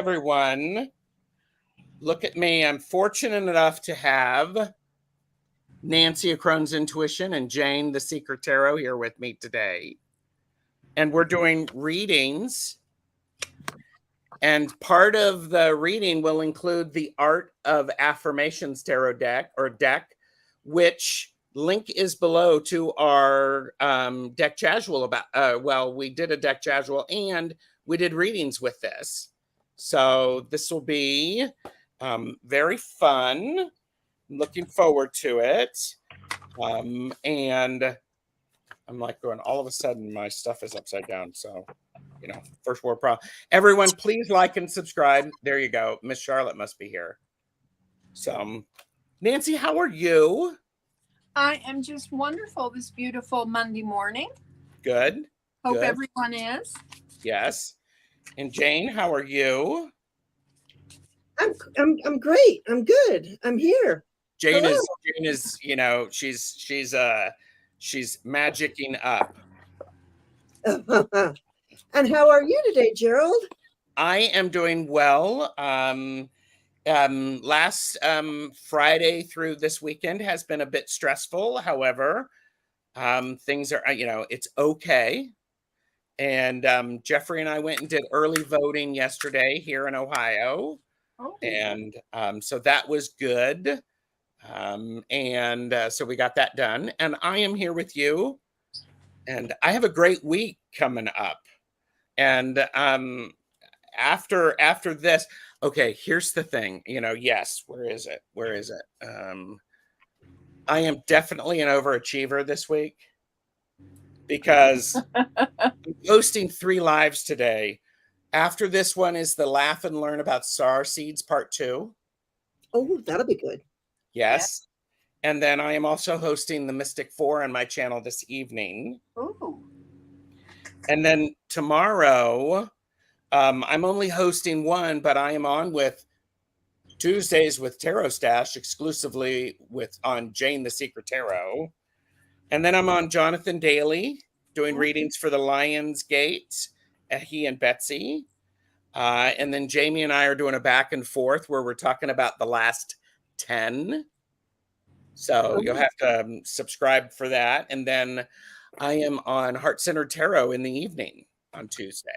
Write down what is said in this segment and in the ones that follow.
everyone. Look at me. I'm fortunate enough to have Nancy of Crone's Intuition and Jane, the Secret Tarot, here with me today. And we're doing readings. And part of the reading will include the Art of Affirmations Tarot deck, which link is below to our deck casual about, we did a deck casual and we did readings with this. So this will be very fun. I'm looking forward to it. And I'm like going, all of a sudden my stuff is upside down. So, first world problem. Everyone, please like and subscribe. There you go. Miss Charlotte must be here. So, Nancy, how are you? I am just wonderful this beautiful Monday morning. Good. Hope Good. everyone is. Yes. And Jane, how are you? I'm great. I'm good. I'm here. Jane is, she's magicking up. And how are you today, Gerald? I am doing well. Last Friday through this weekend has been a bit stressful. However, things are, it's okay. And Jeffrey and I went and did early voting yesterday here in Ohio. Oh. And so that was good. So we got that done. And I am here with you. And I have a great week coming up. And after this, okay, here's the thing, yes, where is it? I am definitely an overachiever this week because I'm hosting 3 lives today. After this one is the Laugh and Learn About Star Seeds Part 2. Oh, that'll be good. Yes. Yeah. And then I am also hosting the Mystic 4 on my channel this evening. Ooh. And then tomorrow, I'm only hosting one, but I am on with Tuesdays with Tarot Stash exclusively on Jane the Secret Tarot. And then I'm on Jonathan Daly doing readings for the Lion's Gate, he and Betsy. And then Jamie and I are doing a back and forth where we're talking about the last 10. So you'll have to subscribe for that. And then I am on Heart Centered Tarot in the evening on Tuesday.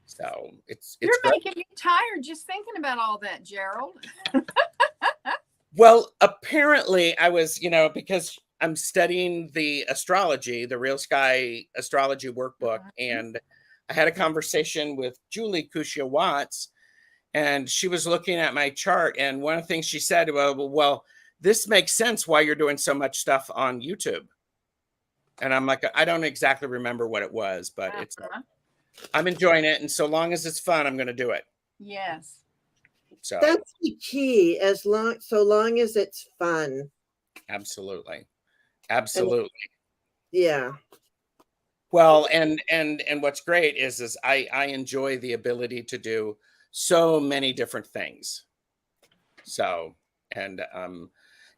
So it's You're making me tired just thinking about all that, Gerald. Well, apparently I was, because I'm studying the astrology, the Real Sky Astrology Workbook. And I had a conversation with Julie Kushia Watts, and she was looking at my chart. And one of the things she said, well, this makes sense why you're doing so much stuff on YouTube. And I'm like, I don't exactly remember what it was, but I'm enjoying it. And so long as it's fun, I'm going to do it. Yes. So that's the key, so long as it's fun. Absolutely. Yeah. Well, and what's great is I enjoy the ability to do so many different things. So, and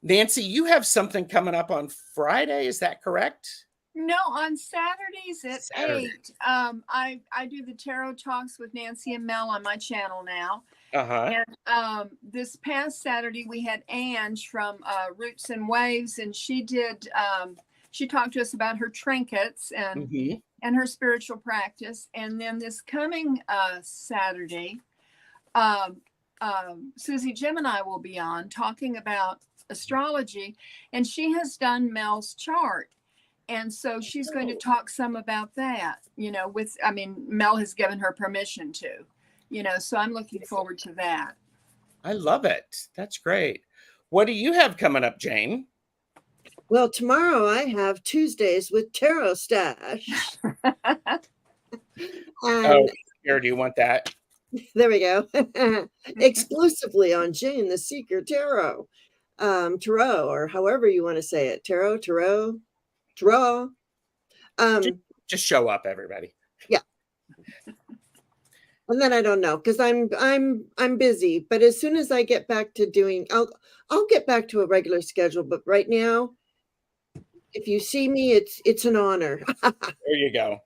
Nancy, you have something coming up on Friday, is that correct? No, on Saturdays at 8. I do the tarot talks with Nancy and Mel on my channel now. And this past Saturday we had Ange from Roots and Waves, and she talked to us about her trinkets and her spiritual practice. And then this coming Saturday, Susie Gemini will be on talking about astrology, and she has done Mel's chart. And so she's going to talk some about that, Mel has given her permission to, so I'm looking forward to that. I love it. That's great. What do you have coming up, Jane? Well, tomorrow I have Tuesdays with Tarot Stash. Here, do you want that? There we go. Exclusively on Jane the Secret Tarot. Tarot, or however you want to say it. Tarot. Just show up, everybody. Yeah. And then I don't know, because I'm busy. But as soon as I get back to doing, I'll get back to a regular schedule. But right now, if you see me, it's an honor. There you go.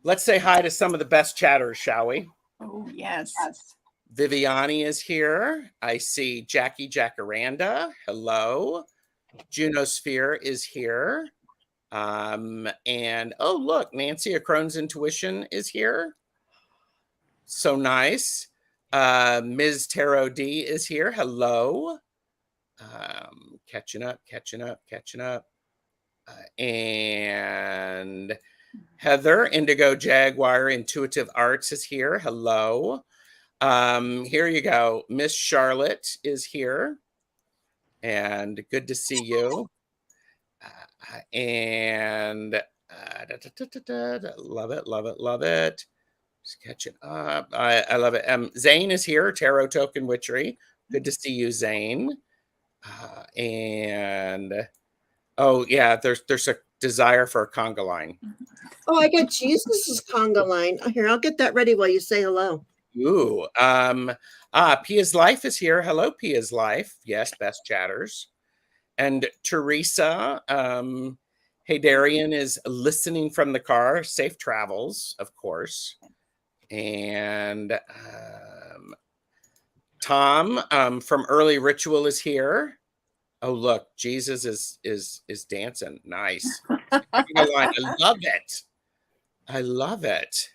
Let's say hi to some of the best chatters, shall we? Oh, yes. Viviani is here. I see Jackie Jacaranda. Hello. Junosphere is here. And oh, look, Nancy of Crone's Intuition is here. So nice. Ms. Tarot D is here. Hello. Catching up. And Heather, Indigo Jaguar Intuitive Arts is here. Hello. Here you go. Miss Charlotte is here. And good to see you. Love it. Just catching up. I love it. Zane is here. Tarot Token Witchery. Good to see you, Zane. And oh yeah, there's a desire for a conga line. Oh, I got Jesus's conga line. Here, I'll get that ready while you say hello. Ooh. Pia's Life is here. Hello, Pia's Life. Yes, best chatters. And Teresa, hey, Darian is listening from the car. Safe travels, of course. And Tom from Early Ritual is here. Oh, look, Jesus is dancing. Nice. I love it. I love it.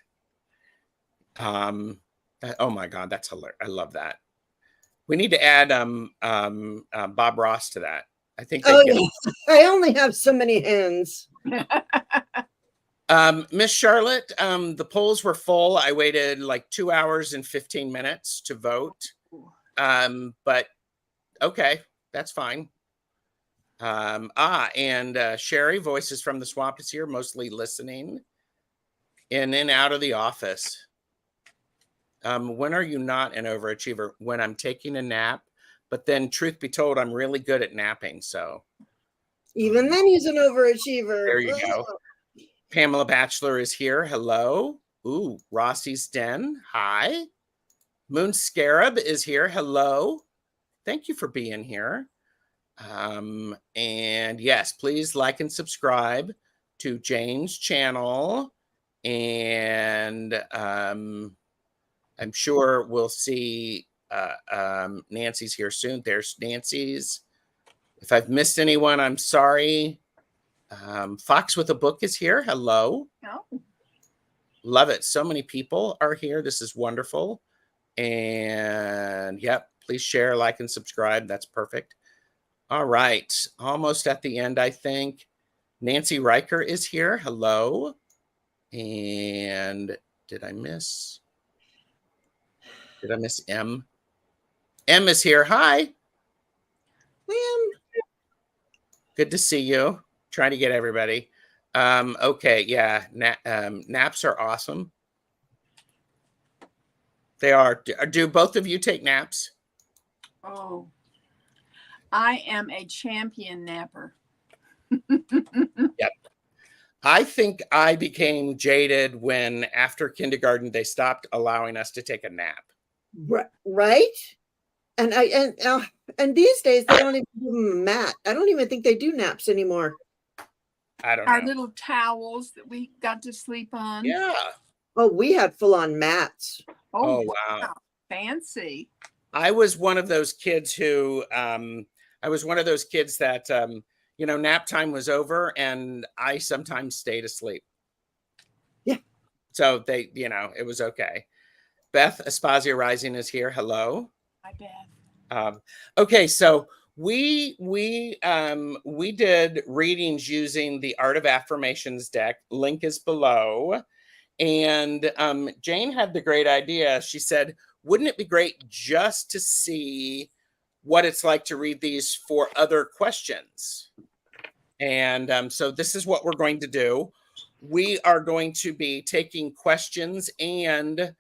Oh my God, that's hilarious. I love that. We need to add Bob Ross to that. I think. Oh, yeah. I only have so many hands. Miss Charlotte, the polls were full. I waited like 2 hours and 15 minutes to vote. But okay, that's fine. And Sherry, Voices from the Swamp is here, mostly listening. In and out of the office. When are you not an overachiever? When I'm taking a nap. But then, truth be told, I'm really good at napping. So even then, he's an overachiever. There you go. Pamela Batchelor is here. Hello. Ooh, Rossi's Den. Hi. Moon Scarab is here. Hello. Thank you for being here. And yes, please like and subscribe to Jane's channel. And I'm sure we'll see Nancy's here soon. There's Nancy's. If I've missed anyone, I'm sorry. Fox with a Book is here. Hello. Oh. Love it. So many people are here. This is wonderful. And yep, please share, like, and subscribe. That's perfect. All right. Almost at the end, I think. Nancy Riker is here. Hello. And did I miss M? M is here. Hi. M. Good to see you. Trying to get everybody. Okay, yeah. Naps are awesome. They are. Do both of you take naps? Oh, I am a champion napper. Yep. I think I became jaded when after kindergarten they stopped allowing us to take a nap. Right? And these days they don't even give them a mat. I don't even think they do naps anymore. I don't know. Our little towels that we got to sleep on. Yeah. Oh, we had full-on mats. Oh wow. Fancy. I was one of those kids who that nap time was over and I sometimes stayed asleep. Yeah. So they, it was okay. Beth Aspasia Rising is here. Hello. Hi, Beth. Okay, so we did readings using the Art of Affirmations deck. Link is below. And Jane had the great idea. She said, wouldn't it be great just to see what it's like to read these for other questions? And so this is what we're going to do. We are going to be taking questions, and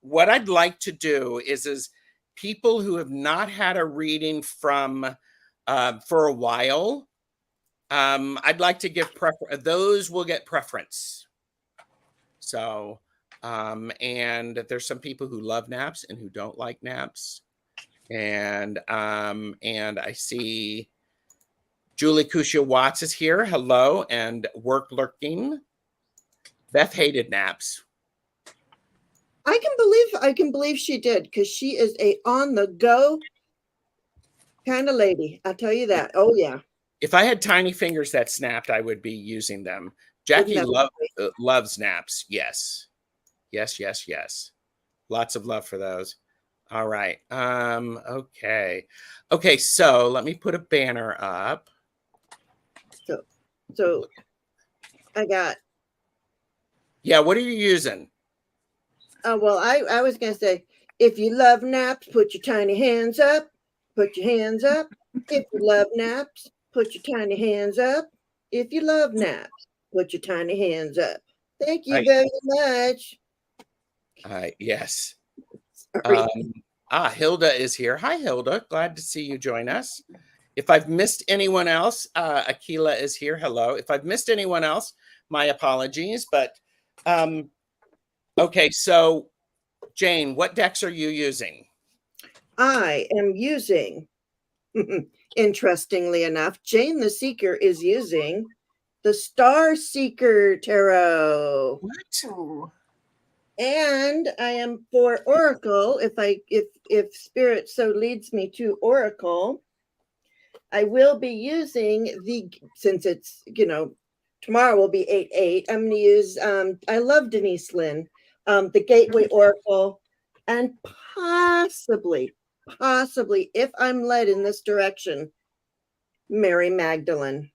what I'd like to do is people who have not had a reading from for a while, I'd like to give preference. Those will get preference. So, and there's some people who love naps and who don't like naps. And I see Julie Kushia Watts is here. Hello. And Work Lurking. Beth hated naps. I can believe she did, because she is a on the go kind of lady. I'll tell you that. Oh yeah. If I had tiny fingers that snapped, I would be using them. Jackie loves naps. Yes. Yes, yes, yes. Lots of love for those. All right. Okay. Okay, so let me put a banner up. So I got. Yeah, what are you using? Well, I was going to say, if you love naps, put your tiny hands up. Put your hands up. If you love naps, put your tiny hands up. If you love naps, put your tiny hands up. Thank you very much. Yes. Sorry. Hilda is here. Hi, Hilda. Glad to see you join us. If I've missed anyone else, Akila is here. Hello. If I've missed anyone else, my apologies. But okay, so Jane, what decks are you using? I am using, interestingly enough, Jane the Seeker is using the Star Seeker Tarot. What? Ooh. And I am for Oracle. If Spirit so leads me to Oracle, I will be using since it's, tomorrow will be 8/8. I'm going to use, I love Denise Lynn, the Gateway Oracle, and possibly, if I'm led in this direction, Mary Magdalene.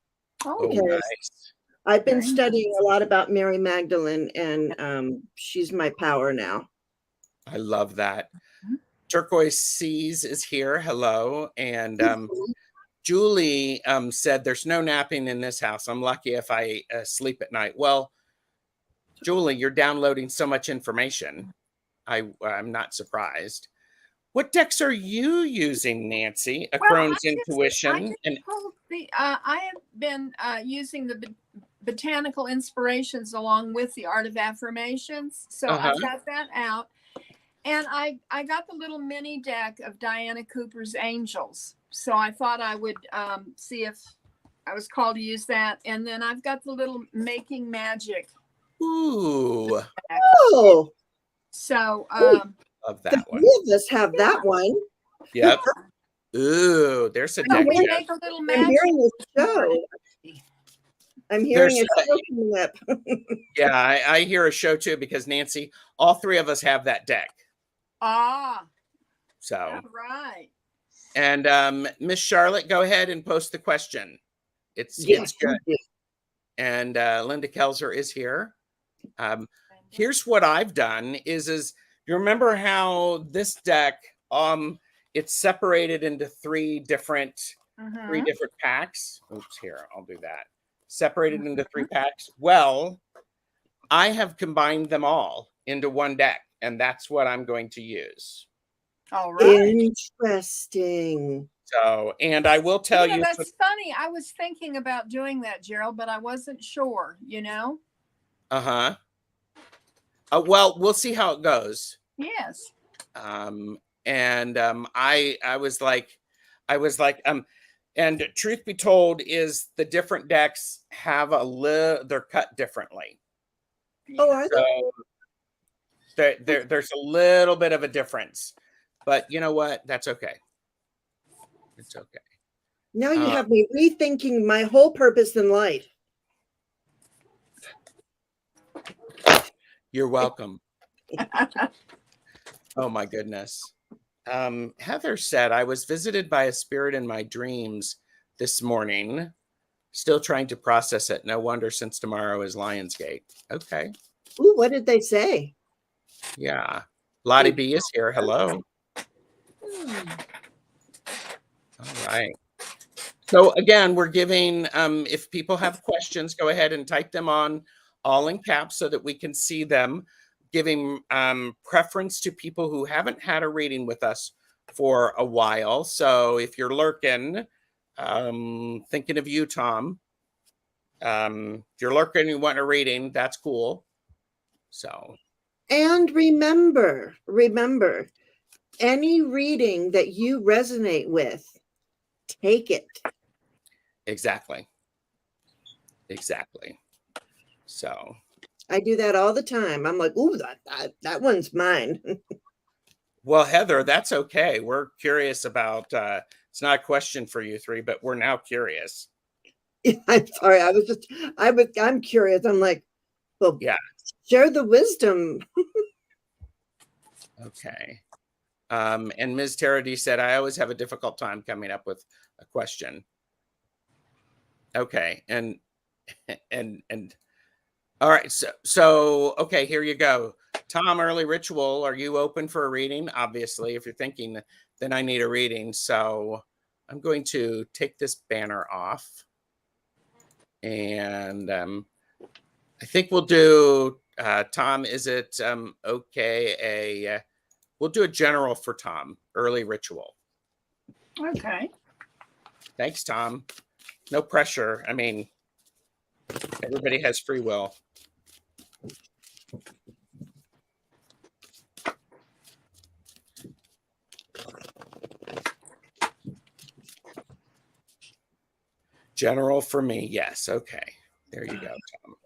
Oh, nice. I've been studying a lot about Mary Magdalene, and she's my power now. I love that. Turquoise Seas is here. Hello. And Julie said there's no napping in this house. I'm lucky if I sleep at night. Well, Julie, you're downloading so much information. I'm not surprised. What decks are you using, Nancy? Crone's Intuition. I have been using the Botanical Inspirations along with the Art of Affirmations. So I've got that out. And I got the little mini deck of Diana Cooper's Angels. So I thought I would see if I was called to use that. And then I've got the little Making Magic. Ooh. Oh. So love that one. Three of us have that one. Yep. Ooh, there's a deck. We make a little magic. I'm hearing a show. I'm hearing a show coming up. Yeah, I hear a show too, because Nancy, all three of us have that deck. So. All right. And Miss Charlotte, go ahead and post the question. It's good. And Linda Kelzer is here. Here's what I've done is you remember how this deck it's separated into three different packs. Oops, here, I'll do that. Separated into three packs. Well, I have combined them all into one deck, and that's what I'm going to use. All right. Interesting. So, and I will tell you. That's funny. I was thinking about doing that, Gerald, but I wasn't sure, well, we'll see how it goes. Yes. I was like, and truth be told is the different decks have they're cut differently. Oh, are they? There's a little bit of a difference, but you know what? That's okay. It's okay. Now you have me rethinking my whole purpose in life. You're welcome. Oh my goodness. Heather said, I was visited by a spirit in my dreams this morning. Still trying to process it. No wonder, since tomorrow is Lionsgate. Okay. Ooh, what did they say? Yeah. Lottie B is here. Hello. All right. So again, we're giving, if people have questions, go ahead and type them on all in caps so that we can see them, giving preference to people who haven't had a reading with us for a while. So if you're lurking, thinking of you, Tom, if you're lurking and you want a reading, that's cool. So. And remember, any reading that you resonate with, take it. Exactly. So. I do that all the time. I'm like, ooh, that one's mine. Well, Heather, that's okay. We're curious about, it's not a question for you three, but we're now curious. I'm sorry. I'm curious. I'm like, well, yeah, share the wisdom. Okay. And Ms. Tara D said, I always have a difficult time coming up with a question. Okay. And all right. So, okay, here you go. Tom, early ritual. Are you open for a reading? Obviously, if you're thinking, then I need a reading. So I'm going to take this banner off. And I think we'll do, Tom, is it okay? We'll do a general for Tom, early ritual. Okay. Thanks, Tom. No pressure. I mean, everybody has free will. General for me, yes. Okay. There you go, Tom.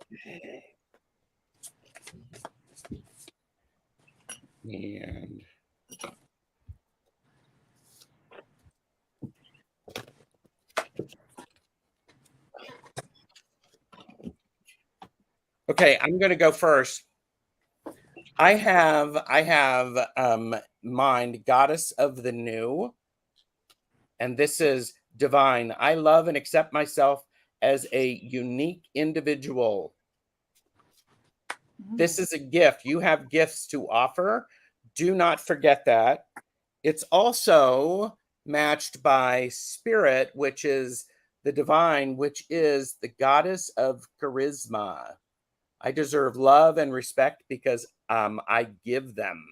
And okay, I'm going to go first. I have mind, goddess of the new, and this is divine. I love and accept myself as a unique individual. This is a gift. You have gifts to offer. Do not forget that. It's also matched by spirit, which is the divine, which is the goddess of charisma. I deserve love and respect because I give them.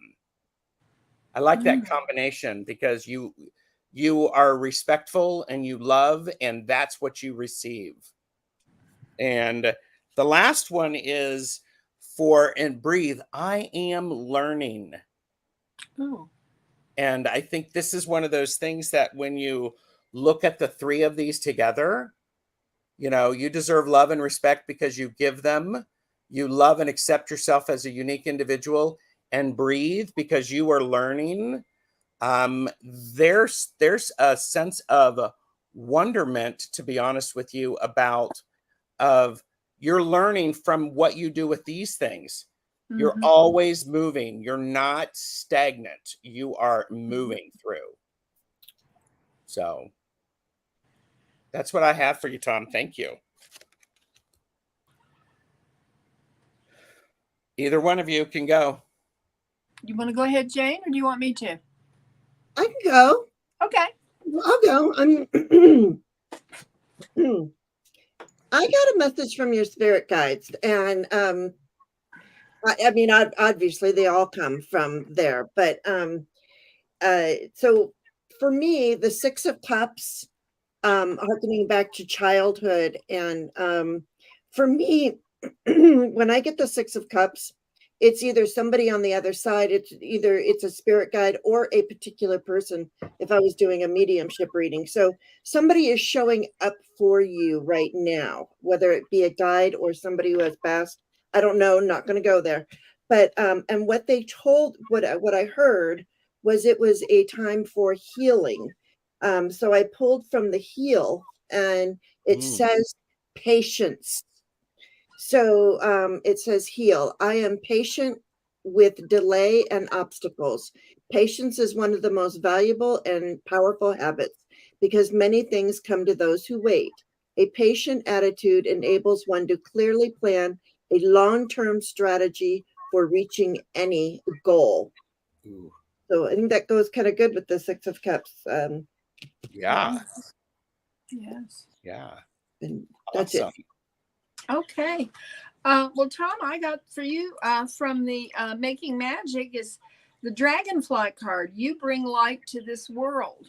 I like that combination because you are respectful and you love, and that's what you receive. And the last one is for and breathe. I am learning. Oh. And I think this is one of those things that when you look at the three of these together, you know, you deserve love and respect because you give them. You love and accept yourself as a unique individual, and breathe because you are learning. There's a sense of wonderment, to be honest with you, about of you're learning from what you do with these things. You're always moving. You're not stagnant. You are moving through. So that's what I have for you, Tom. Thank you. Either one of you can go. You want to go ahead, Jane, or do you want me to? I can go. Okay. I'll go. I got a message from your spirit guides, and I mean, obviously they all come from there, but so for me, the Six of Cups, harkening back to childhood, and for me, when I get the Six of Cups, it's either somebody on the other side, it's a spirit guide or a particular person if I was doing a mediumship reading. So somebody is showing up for you right now, whether it be a guide or somebody who has passed. I don't know, not going to go there. But and what they told, what I heard was it was a time for healing. So I pulled from the heel, and it says patience. So it says heal. I am patient with delay and obstacles. Patience is one of the most valuable and powerful habits because many things come to those who wait. A patient attitude enables one to clearly plan a long-term strategy for reaching any goal. Ooh. So I think that goes kind of good with the Six of Cups. Yeah. Yes. Yeah. And that's awesome. It. Okay. Well, Tom, I got for you from the Making Magic is the Dragonfly card. You bring light to this world.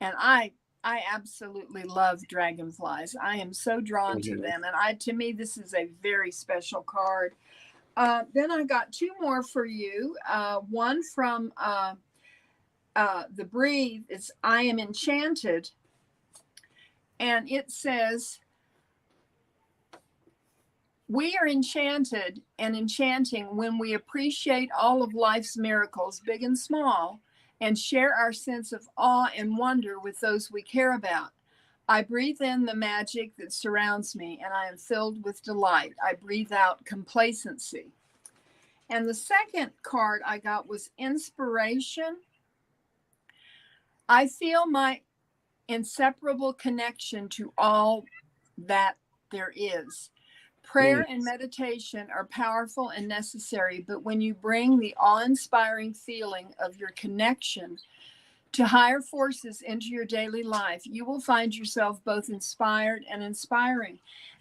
And I absolutely love dragonflies. I am so drawn to them. And to me, this is a very special card. Then I got two more for you. One from the Breathe. It's I Am Enchanted. And it says, We are enchanted and enchanting when we appreciate all of life's miracles, big and small, and share our sense of awe and wonder with those we care about. I breathe in the magic that surrounds me, and I am filled with delight. I breathe out complacency. And the second card I got was inspiration. I feel my inseparable connection to all that there is. Prayer and meditation are powerful and necessary, but when you bring the awe-inspiring feeling of your connection to higher forces into your daily life, you will find yourself both inspired and inspiring.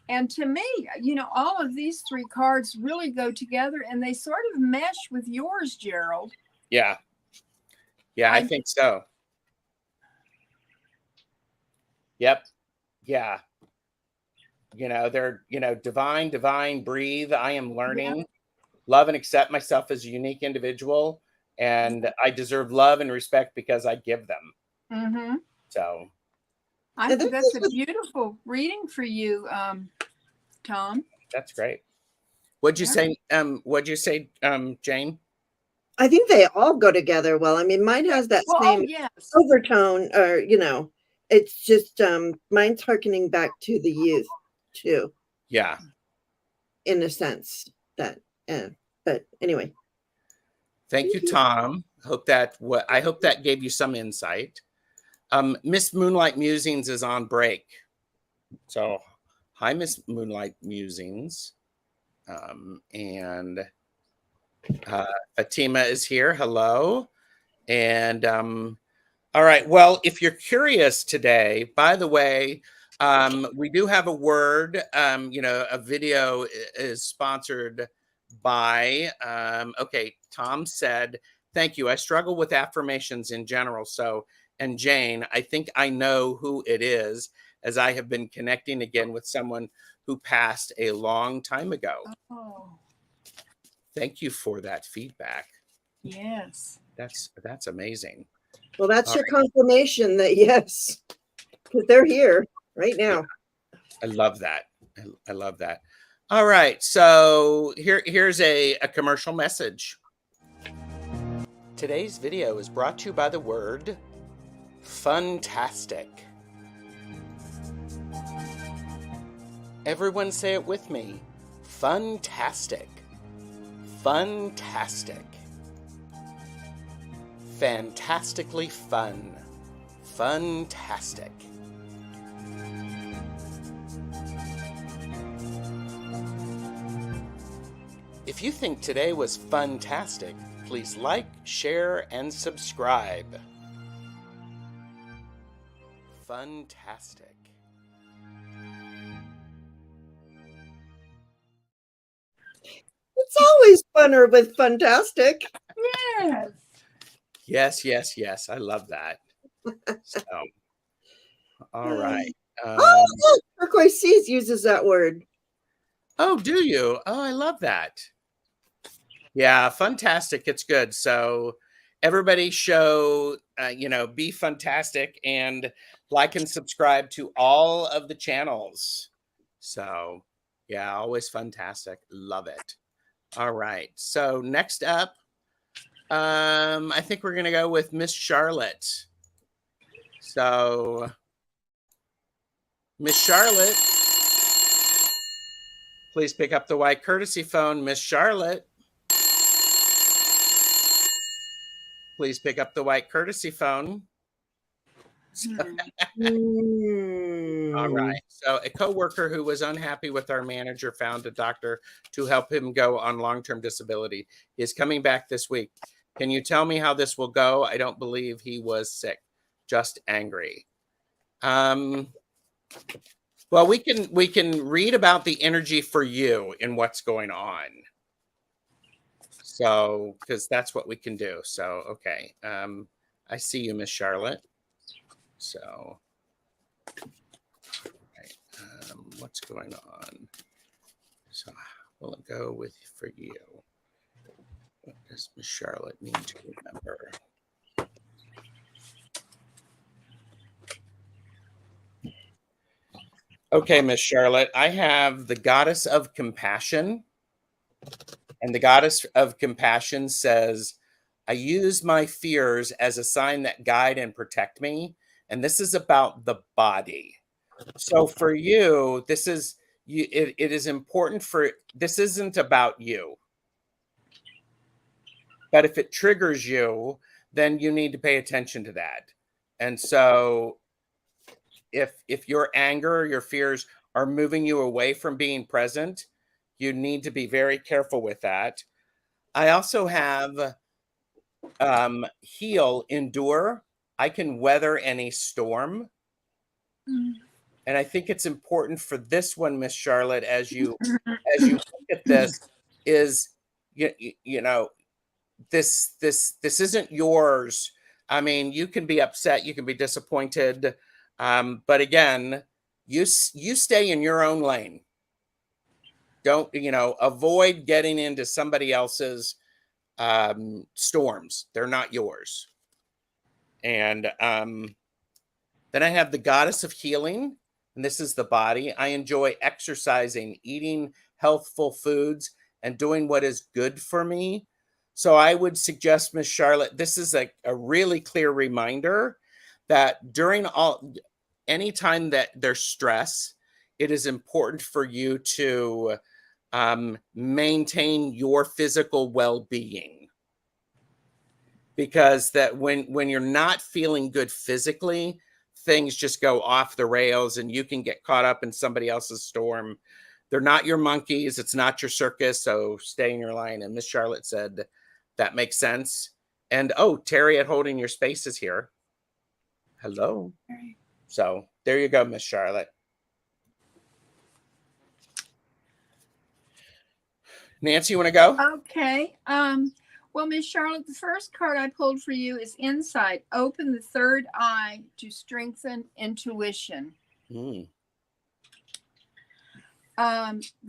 And to me, you know, all of these three cards really go together, and they sort of mesh with yours, Gerald. Yeah. Yeah, I think so. Yep. Yeah. You know, they're, you know, divine, breathe. I am learning, love and accept myself as a unique individual. And I deserve love and respect because I give them. Mm-hmm. So I think that's a beautiful reading for you, Tom. That's great. What'd you say? What'd you say, Jane? I think they all go together well. I mean, mine has that same overtone, or, you know, it's just mine's harkening back to the youth too. Yeah. In a sense that, but anyway. Thank you, Tom. I hope that gave you some insight. Miss Moonlight Musings is on break. So hi, Miss Moonlight Musings. And Fatima is here. Hello. And all right. Well, if you're curious today, by the way, we do have a word. You know, a video is sponsored by, okay, Tom said, thank you. I struggle with affirmations in general. So, and Jane, I think I know who it is, as I have been connecting again with someone who passed a long time ago. Oh. Thank you for that feedback. Yes. That's amazing. Well, that's your confirmation that yes, because they're here right now. Yeah, I love that. I love that. All right. So here's a commercial message. Today's video is brought to you by the word fantastic. Everyone say it with me. Fantastic. Fantastic. Fantastically fun. Fantastic. If you think today was fantastic, please like, share, and subscribe. Fantastic. It's always funner with fantastic. Yes. Yes, yes, yes. I love that. So, all right. Turquoise Seas uses that word. Oh, do you? Oh, I love that. Yeah, fantastic. It's good. So everybody show, you know, be fantastic and like and subscribe to all of the channels. So yeah, always fantastic. Love it. All right. So next up, I think we're going to go with Miss Charlotte. So Miss Charlotte, please pick up the white courtesy phone. Miss Charlotte. Please pick up the white courtesy phone. All right. So a coworker who was unhappy with our manager found a doctor to help him go on long-term disability. He is coming back this week. Can you tell me how this will go? I don't believe he was sick, just angry. Well, we can read about the energy for you and what's going on. So, because that's what we can do. So, okay. I see you, Miss Charlotte. So, right. What's going on? So, will it go with for you? What does Miss Charlotte need to remember? Okay, Miss Charlotte, I have the goddess of compassion. And the goddess of compassion says, I use my fears as a sign that guide and protect me. And this is about the body. So for you, this is it is important for this isn't about you. But if it triggers you, then you need to pay attention to that. And so if your anger, your fears are moving you away from being present, you need to be very careful with that. I also have heal, endure. I can weather any storm. And I think it's important for this one, Miss Charlotte, as you look at this, is you know, this isn't yours. I mean, you can be upset, you can be disappointed, but again, you stay in your own lane. Don't avoid getting into somebody else's storms. They're not yours. And then I have the goddess of healing, and this is the body. I enjoy exercising, eating healthful foods, and doing what is good for me. So I would suggest, Miss Charlotte, this is a really clear reminder that during any time that there's stress, it is important for you to maintain your physical well-being. Because that when you're not feeling good physically, things just go off the rails and you can get caught up in somebody else's storm. They're not your monkeys. It's not your circus. So stay in your line. And Miss Charlotte said, that makes sense. And oh, Terry at Holding Your Space is here. Hello. So there you go, Miss Charlotte. Nancy, you want to go? Okay. Well, Miss Charlotte, the first card I pulled for you is Insight. Open the third eye to strengthen intuition. The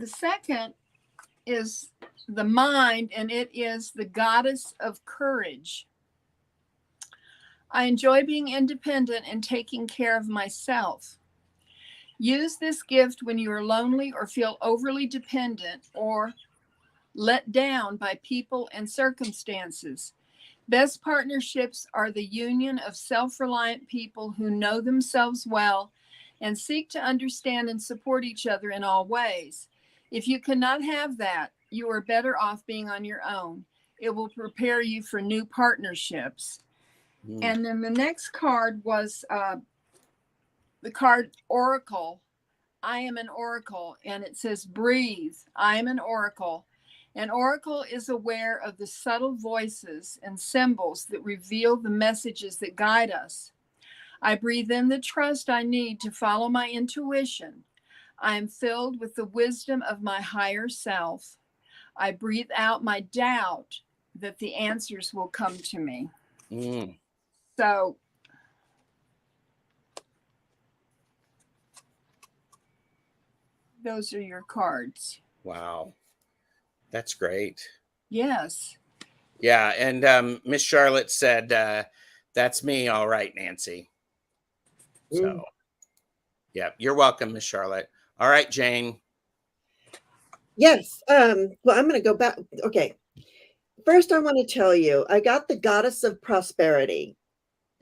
second is the Mind, and it is the goddess of courage. I enjoy being independent and taking care of myself. Use this gift when you are lonely or feel overly dependent or let down by people and circumstances. Best partnerships are the union of self-reliant people who know themselves well and seek to understand and support each other in all ways. If you cannot have that, you are better off being on your own. It will prepare you for new partnerships. And then the next card was the card Oracle. I am an oracle, and it says breathe. I am an oracle. An oracle is aware of the subtle voices and symbols that reveal the messages that guide us. I breathe in the trust I need to follow my intuition. I am filled with the wisdom of my higher self. I breathe out my doubt that the answers will come to me. So those are your cards. Wow. That's great. Yes. Yeah. And Miss Charlotte said, that's me. All right, Nancy. So, yeah, you're welcome, Miss Charlotte. All right, Jane. Yes. Well, I'm going to go back. Okay. First, I want to tell you, I got the goddess of prosperity.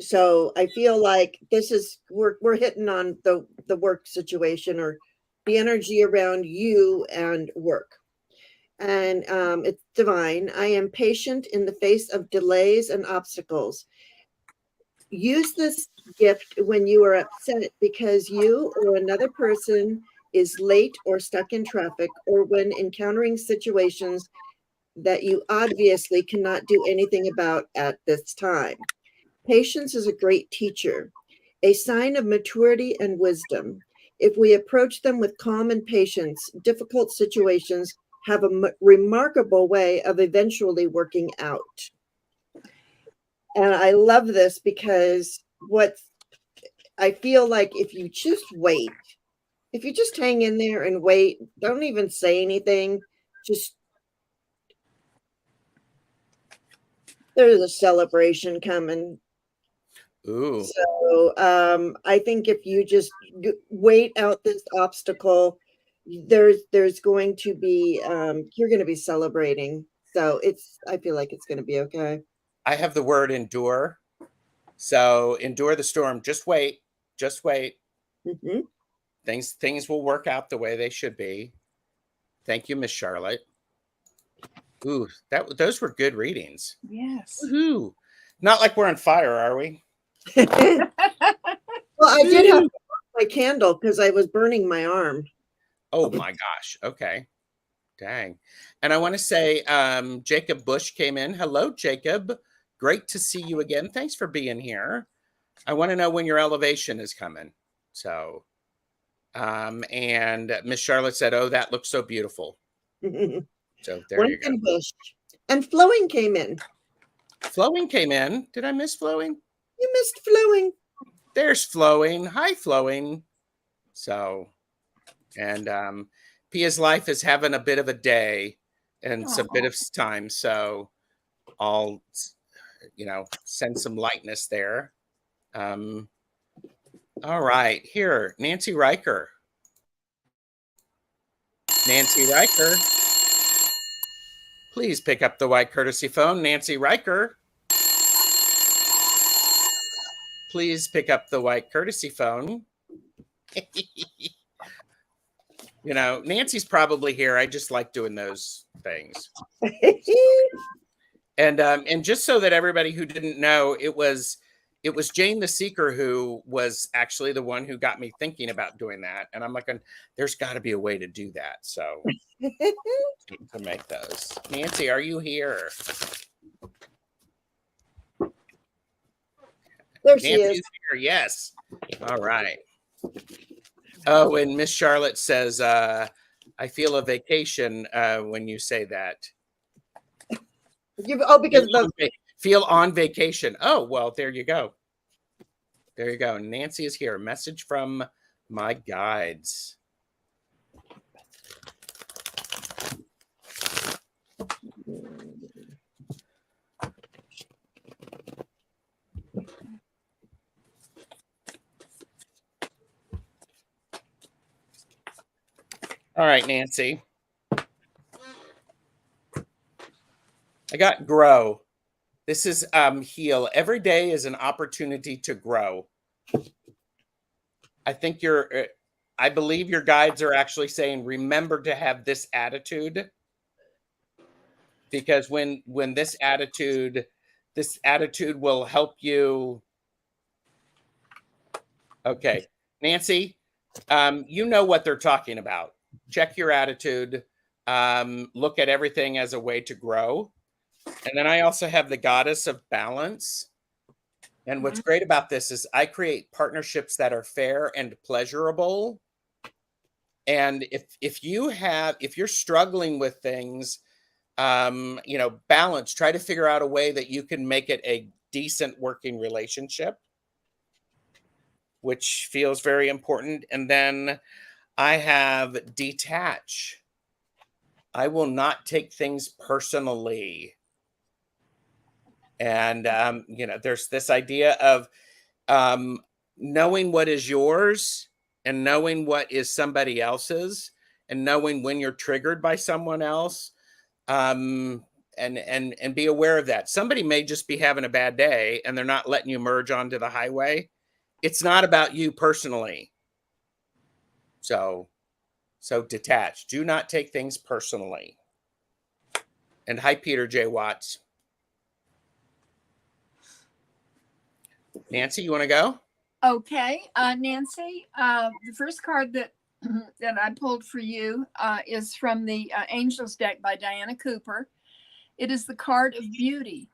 So I feel like this is, we're hitting on the work situation or the energy around you and work. And it's divine. I am patient in the face of delays and obstacles. Use this gift when you are upset because you or another person is late or stuck in traffic, or when encountering situations that you obviously cannot do anything about at this time. Patience is a great teacher, a sign of maturity and wisdom. If we approach them with calm and patience, difficult situations have a remarkable way of eventually working out. And I love this because what I feel like if you just wait, if you just hang in there and wait, don't even say anything, just there's a celebration coming. Ooh. So I think if you just wait out this obstacle, there's going to be you're going to be celebrating. So I feel like it's going to be okay. I have the word endure. So endure the storm. Just wait. Just wait. Mm-hmm. Things will work out the way they should be. Thank you, Miss Charlotte. Ooh, those were good readings. Yes. Woohoo. Not like we're on fire, are we? Well, I did have to burn my candle because I was burning my arm. Oh my gosh. Okay. Dang. And I want to say Jacob Bush came in. Hello, Jacob. Great to see you again. Thanks for being here. I want to know when your elevation is coming. So, and Miss Charlotte said, oh, that looks so beautiful. So there you go. Bush. And Flowing came in. Flowing came in. Did I miss Flowing? You missed Flowing. There's Flowing. Hi, Flowing. So, and Pia's life is having a bit of a day and some bit of time. So I'll, send some lightness there. All right, here, Nancy Riker. Nancy Riker. Please pick up the white courtesy phone. Nancy Riker. Please pick up the white courtesy phone. Nancy's probably here. I just like doing those things. And just so that everybody who didn't know, it was Jane the Seeker who was actually the one who got me thinking about doing that. And I'm like, there's got to be a way to do that. So to make those. Nancy, are you here? There she is. Here. Yes. All right. Oh, and Miss Charlotte says, I feel a vacation when you say that. Because feel on vacation. Oh, well, there you go. There you go. Nancy is here. Message from my guides. All right, Nancy. I got grow. This is heal. Every day is an opportunity to grow. I believe your guides are actually saying, remember to have this attitude. Because when this attitude will help you. Okay, Nancy, you know what they're talking about. Check your attitude. Look at everything as a way to grow. And then I also have the goddess of balance. And what's great about this is I create partnerships that are fair and pleasurable. And if you're struggling with things, balance, try to figure out a way that you can make it a decent working relationship, which feels very important. And then I have detach. I will not take things personally. And, there's this idea of knowing what is yours and knowing what is somebody else's and knowing when you're triggered by someone else, and be aware of that. Somebody may just be having a bad day and they're not letting you merge onto the highway. It's not about you personally. So detach. Do not take things personally. And hi, Peter J. Watts. Nancy, you want to go? Okay, Nancy, the first card that I pulled for you is from the Angels deck by Diana Cooper. It is the card of beauty.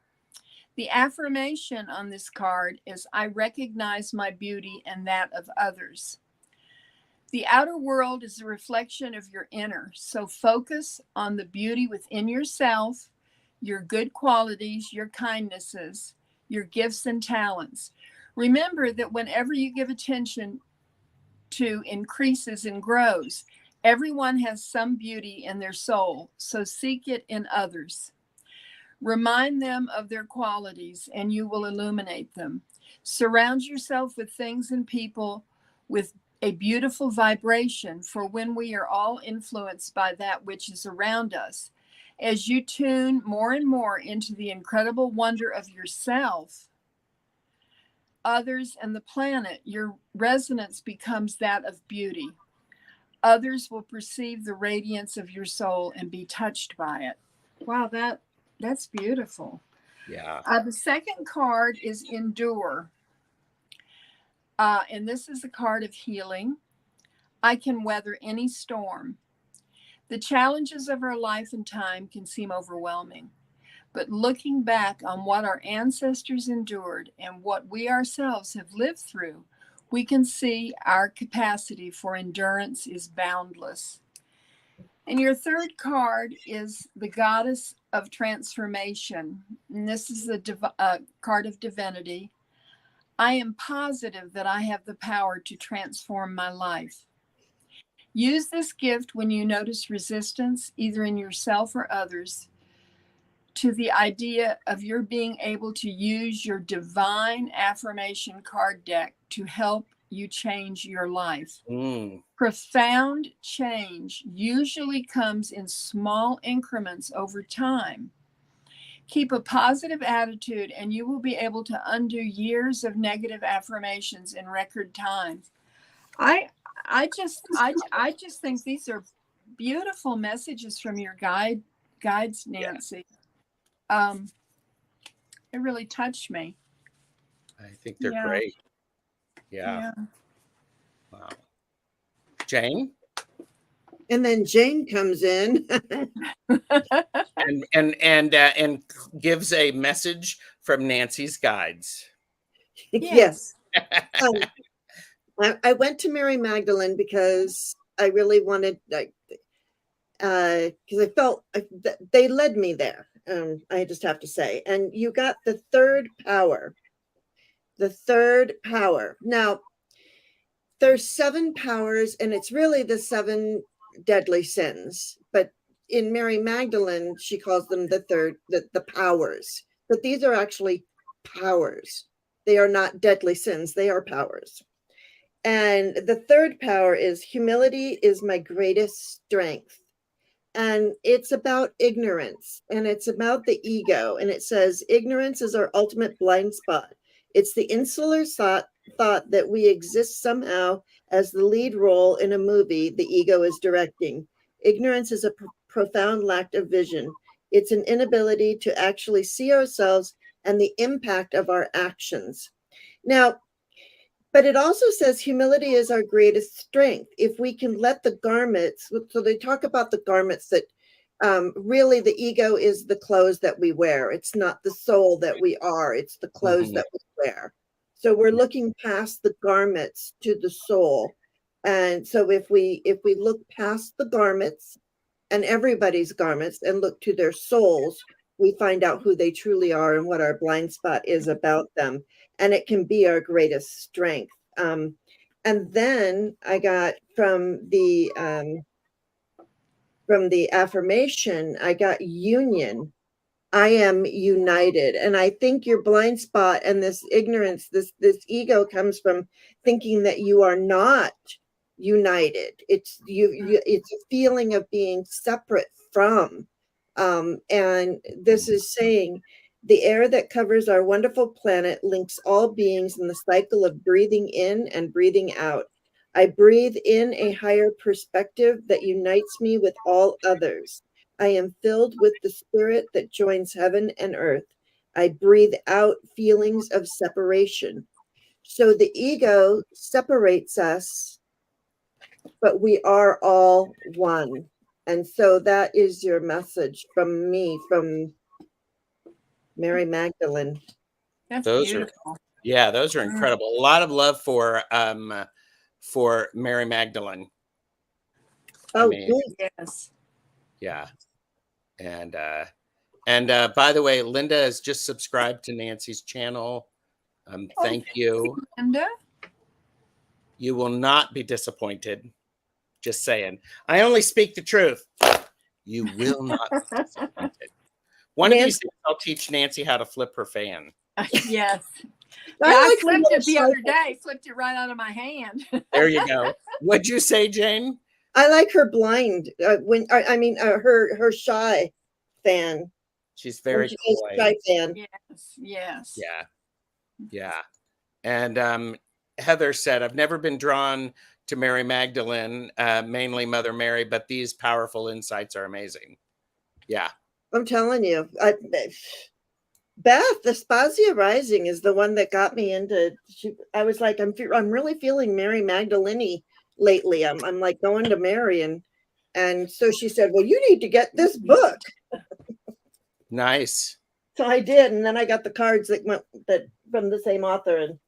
The affirmation on this card is, I recognize my beauty and that of others. The outer world is a reflection of your inner, so focus on the beauty within yourself, your good qualities, your kindnesses, your gifts and talents. Remember that whenever you give attention to increases and grows, everyone has some beauty in their soul, so seek it in others. Remind them of their qualities and you will illuminate them. Surround yourself with things and people with a beautiful vibration, for when we are all influenced by that which is around us, as you tune more and more into the incredible wonder of yourself, others, and the planet, your resonance becomes that of beauty. Others will perceive the radiance of your soul and be touched by it. Wow, that's beautiful. Yeah. The second card is Endure. And this is a card of healing. I can weather any storm. The challenges of our life and time can seem overwhelming, but looking back on what our ancestors endured and what we ourselves have lived through, we can see our capacity for endurance is boundless. And your third card is the Goddess of Transformation. And this is the card of divinity. I am positive that I have the power to transform my life. Use this gift when you notice resistance, either in yourself or others, to the idea of your being able to use your divine affirmation card deck to help you change your life. Profound change usually comes in small increments over time. Keep a positive attitude and you will be able to undo years of negative affirmations in record time. I just think these are beautiful messages from your guides, Nancy. Yeah. It really touched me. I think they're great. Yeah. Wow. Jane? And then Jane comes in and gives a message from Nancy's guides. Yes. I went to Mary Magdalene because I really wanted, because I felt they led me there. I just have to say. And you got the third power. The third power. Now, there's 7 powers, and it's really the 7 deadly sins. But in Mary Magdalene, she calls them the powers. But these are actually powers. They are not deadly sins. They are powers. And the third power is humility is my greatest strength. And it's about ignorance, and it's about the ego. And it says ignorance is our ultimate blind spot. It's the insular thought that we exist somehow as the lead role in a movie the ego is directing. Ignorance is a profound lack of vision. It's an inability to actually see ourselves and the impact of our actions. Now, but it also says humility is our greatest strength. If we can let the garments, so they talk about the garments that really the ego is the clothes that we wear. It's not the soul that we are. It's the clothes that we wear. So we're looking past the garments to the soul. And so if we look past the garments and everybody's garments and look to their souls, we find out who they truly are and what our blind spot is about them. And it can be our greatest strength. And then I got from the affirmation, I got union. I am united. And I think your blind spot and this ignorance, this ego comes from thinking that you are not united. It's it's a feeling of being separate from. And this is saying the air that covers our wonderful planet links all beings in the cycle of breathing in and breathing out. I breathe in a higher perspective that unites me with all others. I am filled with the spirit that joins heaven and earth. I breathe out feelings of separation. So the ego separates us, but we are all one. And so that is your message from me, from Mary Magdalene. That's beautiful. Those are incredible. A lot of love for Mary Magdalene. Oh, yes. Yeah. And by the way, Linda has just subscribed to Nancy's channel. Thank you. Linda? You will not be disappointed. Just saying. I only speak the truth. You will not be disappointed. One of these days, I'll teach Nancy how to flip her fan. Yes. I flipped it the other day. Flipped it right out of my hand. There you go. What'd you say, Jane? I like her blind. Her shy fan. She's very coy. Shy fan. Yes. Yeah. And Heather said, I've never been drawn to Mary Magdalene, mainly Mother Mary, but these powerful insights are amazing. Yeah. I'm telling you. Beth, the Spazia Rising is the one that got me into. I was like, I'm really feeling Mary Magdalene lately. I'm like going to Mary, and so she said, well, you need to get this book. Nice. So I did, and then I got the cards that from the same author, and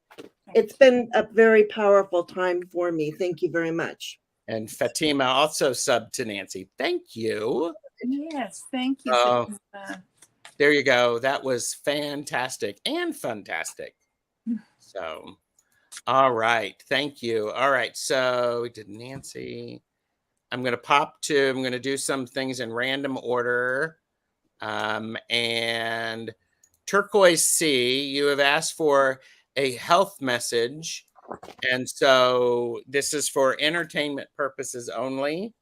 it's been a very powerful time for me. Thank you very much. And Fatima also subbed to Nancy. Thank you. Yes, thank you. There you go. That was fantastic and funtastic. So, all right. Thank you. All right. So we did Nancy. I'm going to do some things in random order. And Turquoise C, you have asked for a health message. And so this is for entertainment purposes only.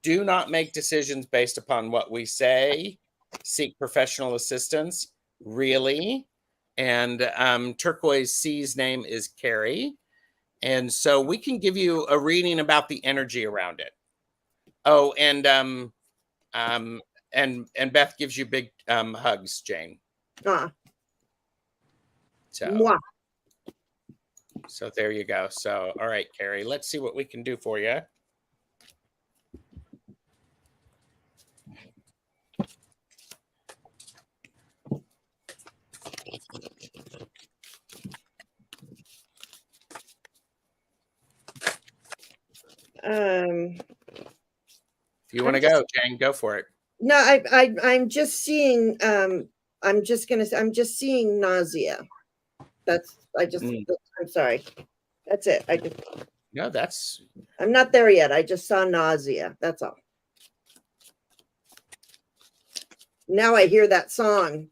Do not make decisions based upon what we say. Seek professional assistance, really. And Turquoise C's name is Carrie. And so we can give you a reading about the energy around it. Oh, and Beth gives you big hugs, Jane. So there you go. So, all right, Carrie, let's see what we can do for you. If you want to go, Jane, go for it. No, I'm just seeing I'm just seeing nausea. I'm sorry. That's it. I'm not there yet. I just saw nausea. That's all. Now I hear that song.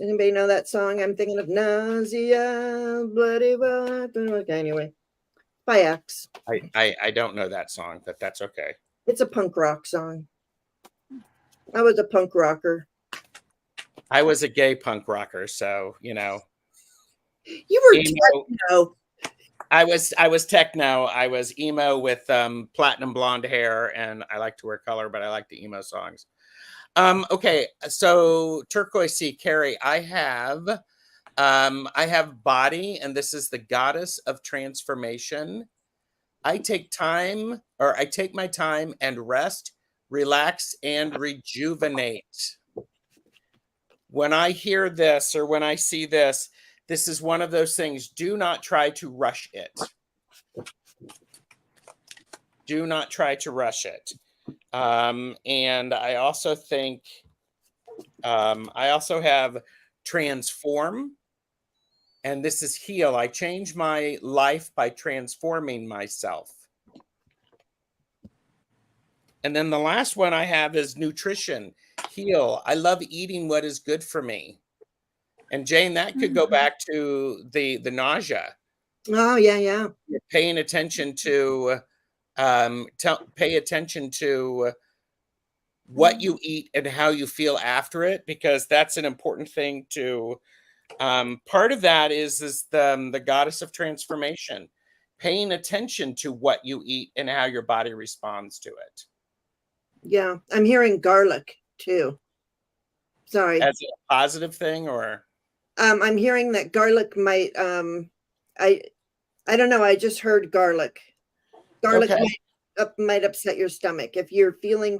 Anybody know that song? I'm thinking of nausea, bloody okay, anyway. By X. I don't know that song, but that's okay. It's a punk rock song. I was a punk rocker. I was a gay punk rocker, so you know. You were techno. I was techno. I was emo with platinum blonde hair, and I like to wear color, but I like the emo songs. Okay, so Turquoise C, Carrie, I have body, and this is the goddess of transformation. I take my time and rest, relax, and rejuvenate. When I hear this or when I see this, this is one of those things. Do not try to rush it. Do not try to rush it. And I also think, I also have transform, and this is heal. I change my life by transforming myself. And then the last one I have is nutrition, heal. I love eating what is good for me. And Jane, that could go back to the nausea. Oh, yeah. You're paying attention to, pay attention to what you eat and how you feel after it, because that's an important thing to, part of that is the goddess of transformation, paying attention to what you eat and how your body responds to it. Yeah, I'm hearing garlic too. Sorry. As a positive thing, or? I'm hearing that garlic might, I don't know. I just heard garlic. Garlic might upset your stomach. If you're feeling,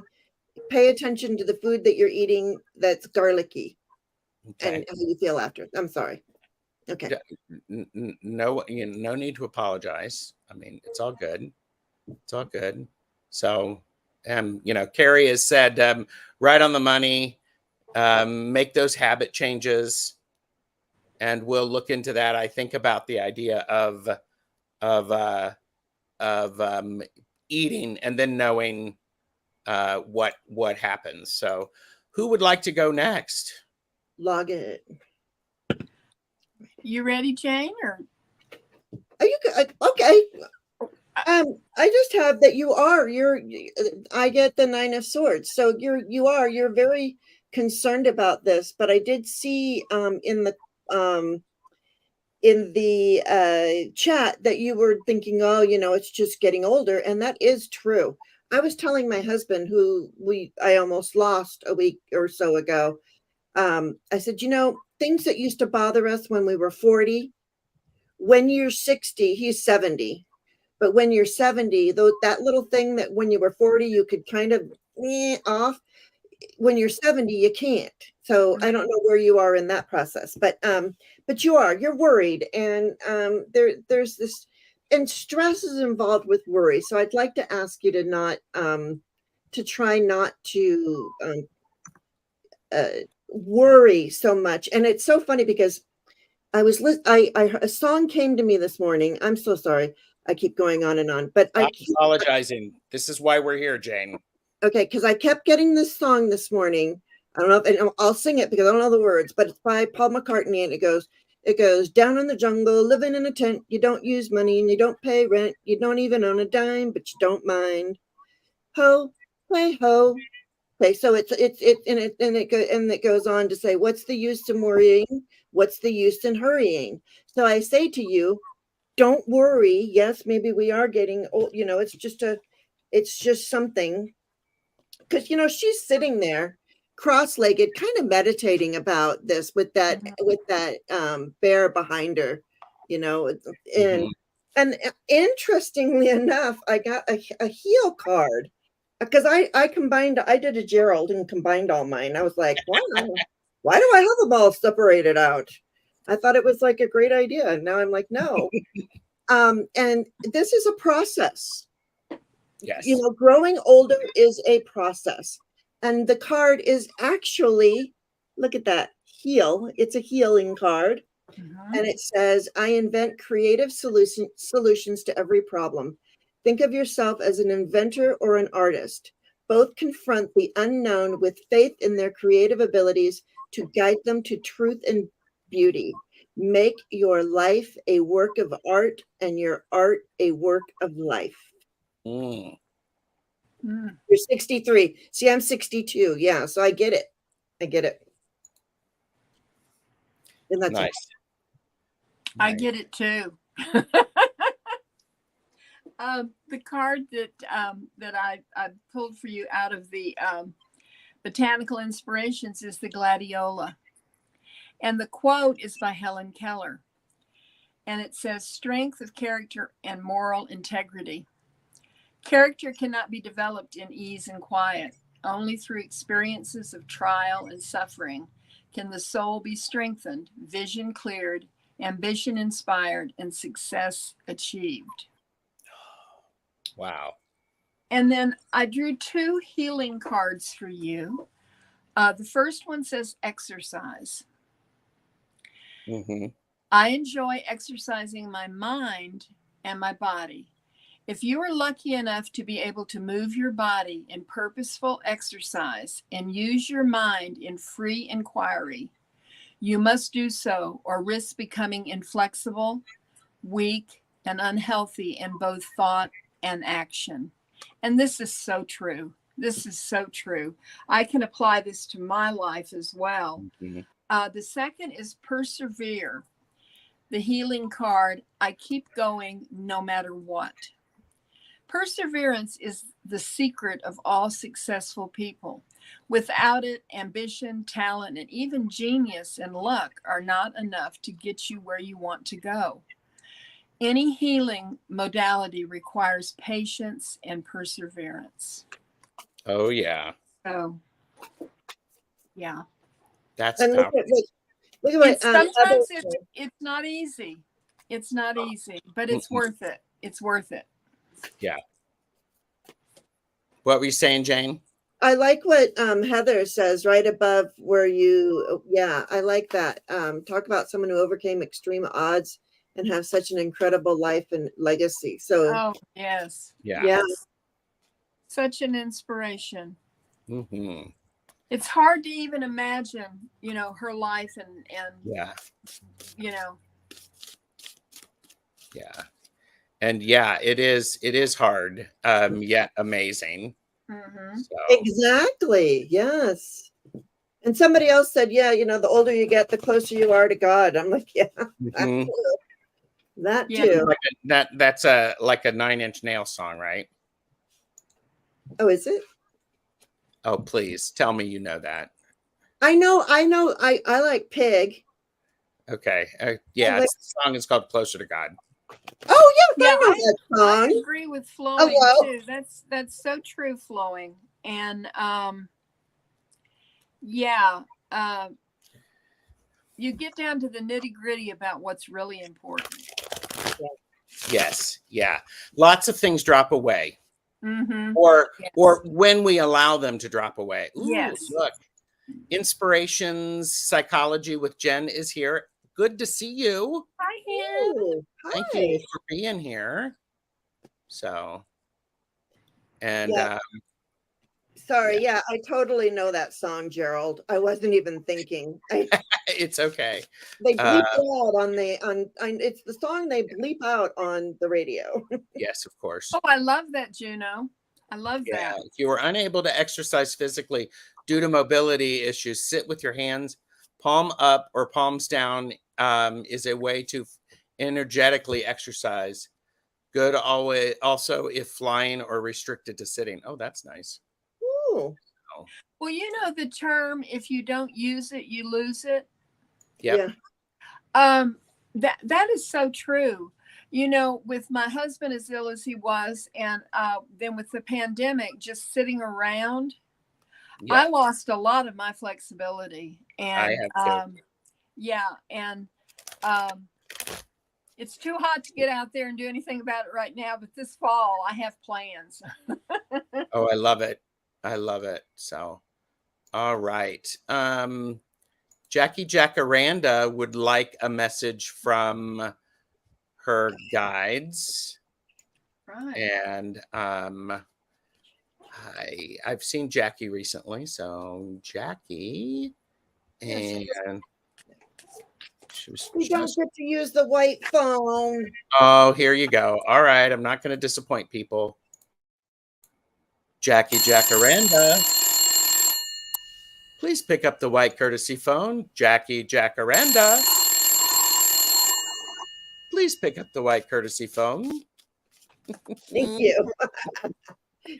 pay attention to the food that you're eating that's garlicky, and how you feel after. I'm sorry. Okay. No need to apologize. I mean, it's all good. It's all good. So, Carrie has said, right on the money, make those habit changes, and we'll look into that. I think about the idea of eating and then knowing what happens. So who would like to go next? Log it. You ready, Jane? Or are you okay? I just have that I get the 9 of Swords. So you're very concerned about this, but I did see in the chat that you were thinking, oh, it's just getting older, and that is true. I was telling my husband, who I almost lost a week or so ago. I said, things that used to bother us when we were 40, when you're 60, he's 70. But when you're 70, that little thing that when you were 40, you could kind of off, when you're 70, you can't. So I don't know where you are in that process, but you're worried, and there's this, and stress is involved with worry. So I'd like to ask you to try not to worry so much. And it's so funny because a song came to me this morning. I'm so sorry. I keep going on and on, but I'm apologizing. This is why we're here, Jane. Okay, because I kept getting this song this morning. I don't know and I'll sing it because I don't know the words, but it's by Paul McCartney, and it goes, down in the jungle, living in a tent. You don't use money and you don't pay rent. You don't even own a dime, but you don't mind. Ho, hey ho. Okay, so it goes on to say, what's the use in worrying? What's the use in hurrying? So I say to you, don't worry. Yes, maybe we are getting old. It's just something. Because she's sitting there cross-legged, kind of meditating about this with that bear behind her, and interestingly enough, I got a heal card because I did a Gerald and combined all mine. I was like, why do I have them all separated out? I thought it was like a great idea, and now I'm like, no. And this is a process. Yes. Growing older is a process. And the card is actually, look at that, heal. It's a healing card. Mm-hmm. And it says, I invent creative solutions to every problem. Think of yourself as an inventor or an artist. Both confront the unknown with faith in their creative abilities to guide them to truth and beauty. Make your life a work of art and your art a work of life. Mm. You're 63. See, I'm 62. Yeah, so I get it. And that's nice. I get it too. The card that I pulled for you out of the Botanical Inspirations is the Gladiola. And the quote is by Helen Keller. And it says, strength of character and moral integrity. Character cannot be developed in ease and quiet. Only through experiences of trial and suffering can the soul be strengthened, vision cleared, ambition inspired, and success achieved. Wow. And then I drew 2 healing cards for you. The first one says exercise. Mm-hmm. I enjoy exercising my mind and my body. If you are lucky enough to be able to move your body in purposeful exercise and use your mind in free inquiry, you must do so or risk becoming inflexible, weak, and unhealthy in both thought and action. And this is so true. This is so true. I can apply this to my life as well. Mm-hmm. The second is persevere. The healing card, I keep going no matter what. Perseverance is the secret of all successful people. Without it, ambition, talent, and even genius and luck are not enough to get you where you want to go. Any healing modality requires patience and perseverance. Oh, yeah. Oh, yeah. That's powerful. Look at sometimes it's not easy. It's not easy, but it's worth it. It's worth it. Yeah. What were you saying, Jane? I like what Heather says right above where I like that. Talk about someone who overcame extreme odds and have such an incredible life and legacy. So, yes. Yeah. Such an inspiration. Mm-hmm. It's hard to even imagine, her life and Yeah. And yeah, it is hard, yet amazing. So. Exactly. Yes. And somebody else said, yeah, the older you get, the closer you are to God. I'm like, yeah, that too. That's like a 9 Inch Nail song, right? Oh, is it? Oh, please tell me you know that. I know. I like Pig. Okay. Yeah, the song is called Closer to God. Oh, yeah, I know that song. I agree with flowing too. That's so true, flowing. And you get down to the nitty-gritty about what's really important. Yes. Yeah. Lots of things drop away. Or when we allow them to drop away. Ooh, look. Inspirations Psychology with Jen is here. Good to see you. Hi, Jen. Thank you for being here. So, and sorry, I totally know that song, Gerald. I wasn't even thinking. It's okay. They bleep it out on it's the song they bleep out on the radio. Yes, of course. Oh, I love that, Juno. I love that. If you are unable to exercise physically due to mobility issues, sit with your hands palm up or palms down is a way to energetically exercise. Good always. Also, if flying or restricted to sitting. Oh, that's nice. Ooh. Oh. Well, you know the term, if you don't use it, you lose it. Yep. Yeah. That is so true. With my husband as ill as he was, and then with the pandemic, just sitting around, I lost a lot of my flexibility. And I have too. And it's too hot to get out there and do anything about it right now. But this fall, I have plans. Oh, I love it. I love it. So, all right. Jackie Jacaranda would like a message from her guides. Right. And I've seen Jackie recently. So Jackie, and we don't get to use the white phone. Oh, here you go. All right. I'm not going to disappoint people. Jackie Jacaranda. Please pick up the white courtesy phone. Jackie Jacaranda. Please pick up the white courtesy phone. Thank you.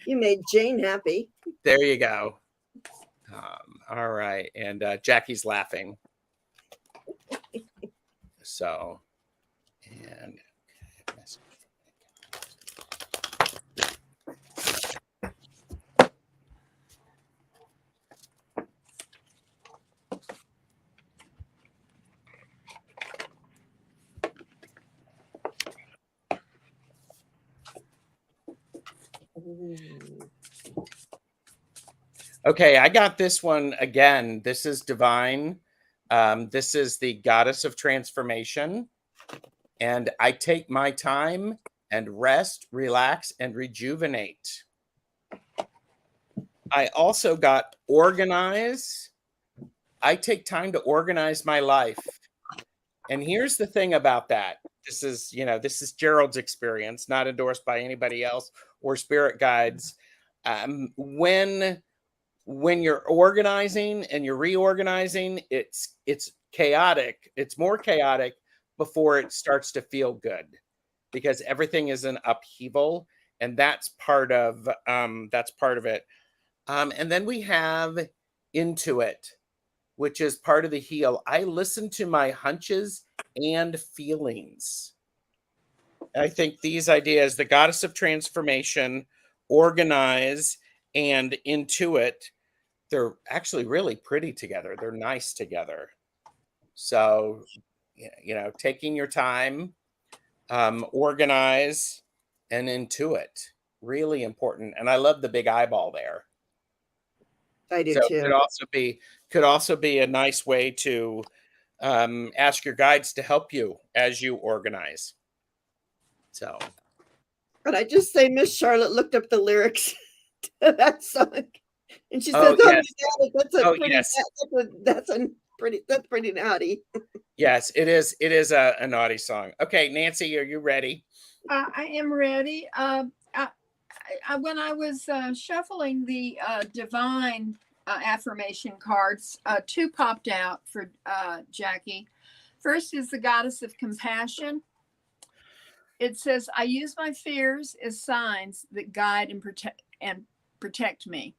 You made Jane happy. There you go. All right. And Jackie's laughing. So, and okay, I got this one again. This is divine. This is the goddess of transformation. And I take my time and rest, relax, and rejuvenate. I also got organize. I take time to organize my life. And here's the thing about that. This is Gerald's experience, not endorsed by anybody else or spirit guides. When you're organizing and you're reorganizing, it's chaotic. It's more chaotic before it starts to feel good, because everything is an upheaval, and that's part of it. And then we have Intuit, which is part of the heal. I listen to my hunches and feelings. I think these ideas, the goddess of transformation, organize, and Intuit, they're actually really pretty together. They're nice together. So, taking your time, organize, and Intuit, really important. And I love the big eyeball there. I do too. Could also be a nice way to ask your guides to help you as you organize. So, but I just say Miss Charlotte looked up the lyrics to that song, and she says, "Oh, yes. That's a pretty naughty. Yes, it is. It is a naughty song. Okay, Nancy, are you ready? I am ready. When I was shuffling the divine affirmation cards, two popped out for Jackie. First is the goddess of compassion. It says, I use my fears as signs that guide and protect me.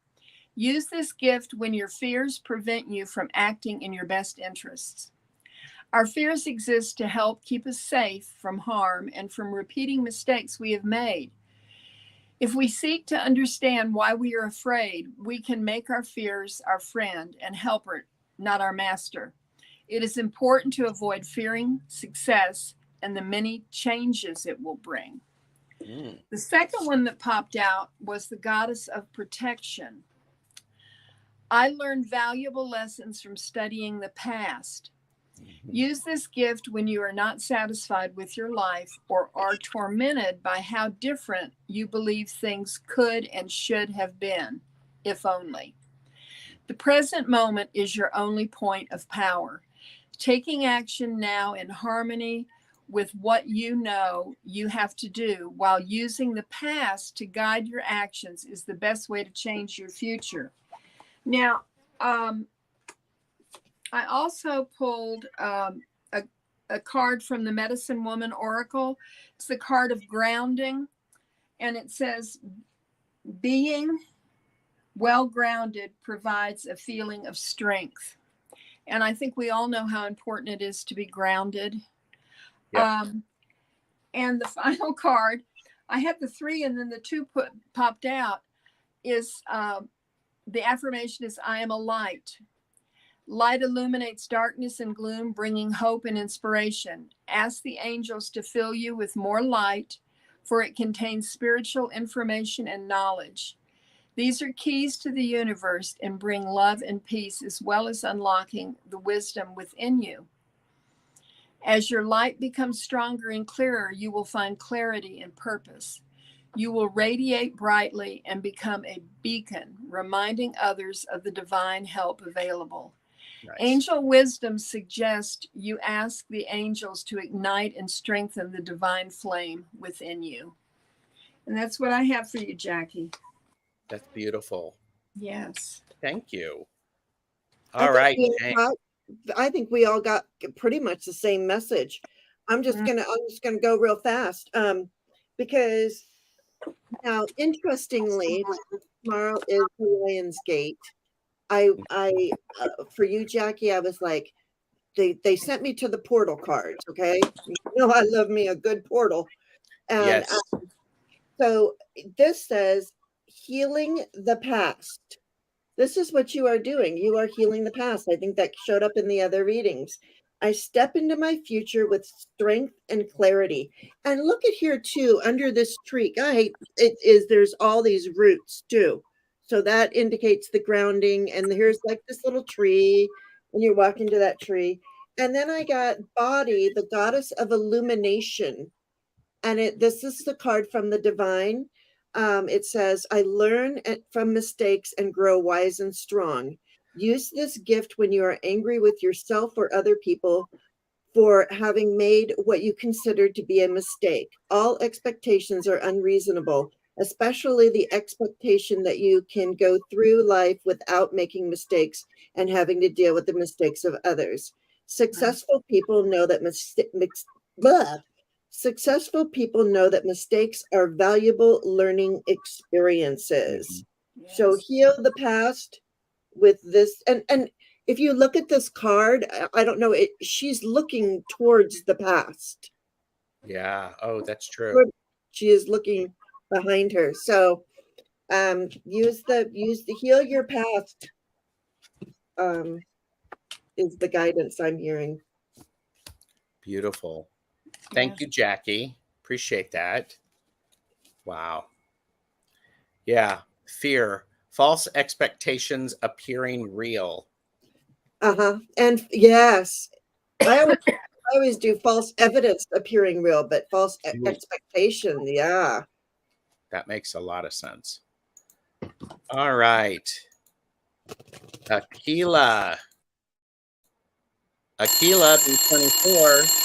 Use this gift when your fears prevent you from acting in your best interests. Our fears exist to help keep us safe from harm and from repeating mistakes we have made. If we seek to understand why we are afraid, we can make our fears our friend and helper, not our master. It is important to avoid fearing success and the many changes it will bring. The second one that popped out was the goddess of protection. I learned valuable lessons from studying the past. Use this gift when you are not satisfied with your life or are tormented by how different you believe things could and should have been, if only. The present moment is your only point of power. Taking action now in harmony with what you know you have to do while using the past to guide your actions is the best way to change your future. Now, I also pulled a card from the Medicine Woman Oracle. It's the card of grounding, and it says, being well grounded provides a feeling of strength. And I think we all know how important it is to be grounded. Yep. And the final card, I had the 3 and then the 2 popped out, is the affirmation is, I am a light. Light illuminates darkness and gloom, bringing hope and inspiration. Ask the angels to fill you with more light, for it contains spiritual information and knowledge. These are keys to the universe and bring love and peace, as well as unlocking the wisdom within you. As your light becomes stronger and clearer, you will find clarity and purpose. You will radiate brightly and become a beacon, reminding others of the divine help available. Nice. Angel wisdom suggests you ask the angels to ignite and strengthen the divine flame within you. And that's what I have for you, Jackie. That's beautiful. Yes. Thank you. All right. I think we all got pretty much the same message. I'm just gonna go real fast because now, interestingly, tomorrow is the Lions Gate. For you, Jackie, I was like, they sent me to the portal cards. Okay, you know I love me a good portal, and yes. So this says healing the past. This is what you are doing. You are healing the past. I think that showed up in the other readings. I step into my future with strength and clarity. And look at here too, under this tree. There's all these roots too. So that indicates the grounding. And here's like this little tree, and you're walking to that tree. And then I got Body, the goddess of illumination. And this is the card from the divine. It says, I learn from mistakes and grow wise and strong. Use this gift when you are angry with yourself or other people for having made what you consider to be a mistake. All expectations are unreasonable, especially the expectation that you can go through life without making mistakes and having to deal with the mistakes of others. Successful people know that Successful people know that mistakes are valuable learning experiences. Yes. So heal the past with this. And if you look at this card, I don't know, she's looking towards the past. Yeah. Oh, that's true. She is looking behind her. So use the heal your past is the guidance I'm hearing. Beautiful. Thank you, Jackie. Appreciate that. Wow. Yeah. Fear. False expectations appearing real. And yes, I always do false evidence appearing real, but false expectation. Yeah. That makes a lot of sense. All right. Tequila. Aquila B24.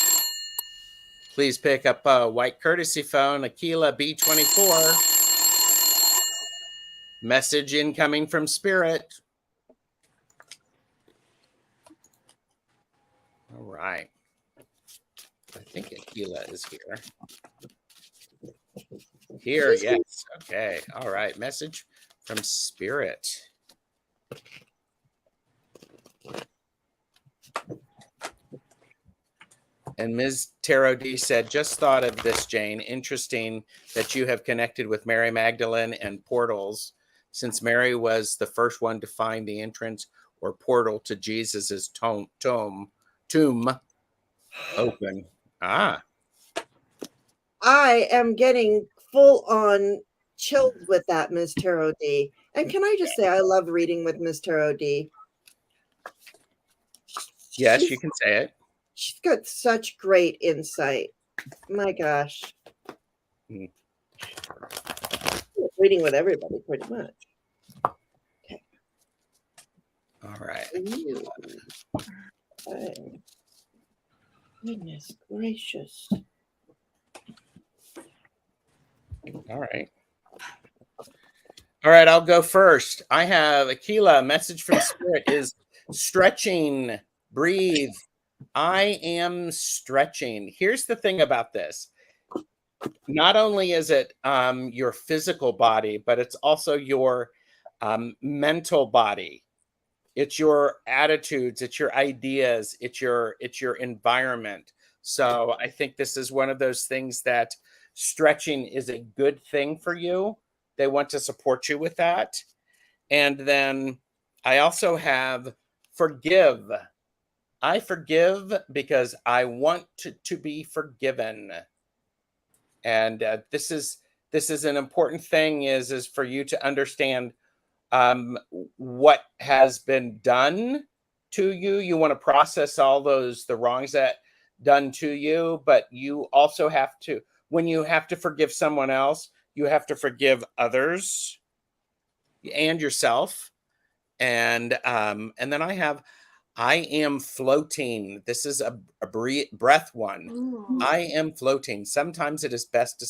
Please pick up a white courtesy phone. Aquila B24. Message incoming from Spirit. All right. I think Aquila is here. Here, yes. Okay. All right. Message from Spirit. And Ms. Tarot D said, just thought of this, Jane. Interesting that you have connected with Mary Magdalene and portals, since Mary was the first one to find the entrance or portal to Jesus's tomb open. Ah. I am getting full on chilled with that, Ms. Tarot D. And can I just say, I love reading with Ms. Tarot D. Yes, you can say it. She's got such great insight. My gosh. Reading with everybody, pretty much. Okay. All right. Okay. Goodness gracious. All right. All right, I'll go first. I have Aquila. Message from Spirit is stretching. Breathe. I am stretching. Here's the thing about this. Not only is it your physical body, but it's also your mental body. It's your attitudes, it's your ideas, it's your environment. So I think this is one of those things that stretching is a good thing for you. They want to support you with that. And then I also have forgive. I forgive because I want to be forgiven. And this is an important thing is for you to understand what has been done to you. You want to process all the wrongs that done to you, but you also have to, when you have to forgive someone else, you have to forgive others and yourself. And then I am floating. This is a breath one. Ooh. I am floating. Sometimes it is best it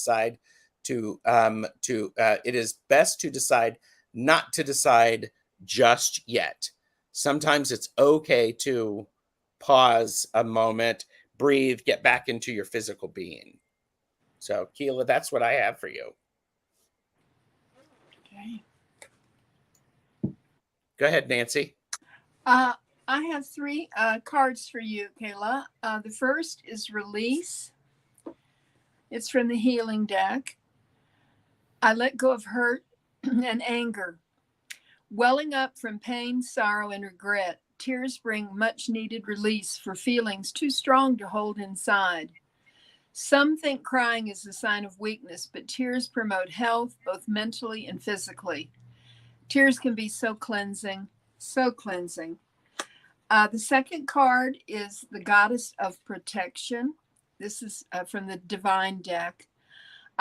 is best to decide not to decide just yet. Sometimes it's okay to pause a moment, breathe, get back into your physical being. So, Keela, that's what I have for you. Okay. Go ahead, Nancy. I have three cards for you, Kayla. The first is release. It's from the healing deck. I let go of hurt and anger. Welling up from pain, sorrow, and regret, tears bring much needed release for feelings too strong to hold inside. Some think crying is a sign of weakness, but tears promote health, both mentally and physically. Tears can be so cleansing, so cleansing. The second card is the Goddess of Protection. This is from the Divine deck.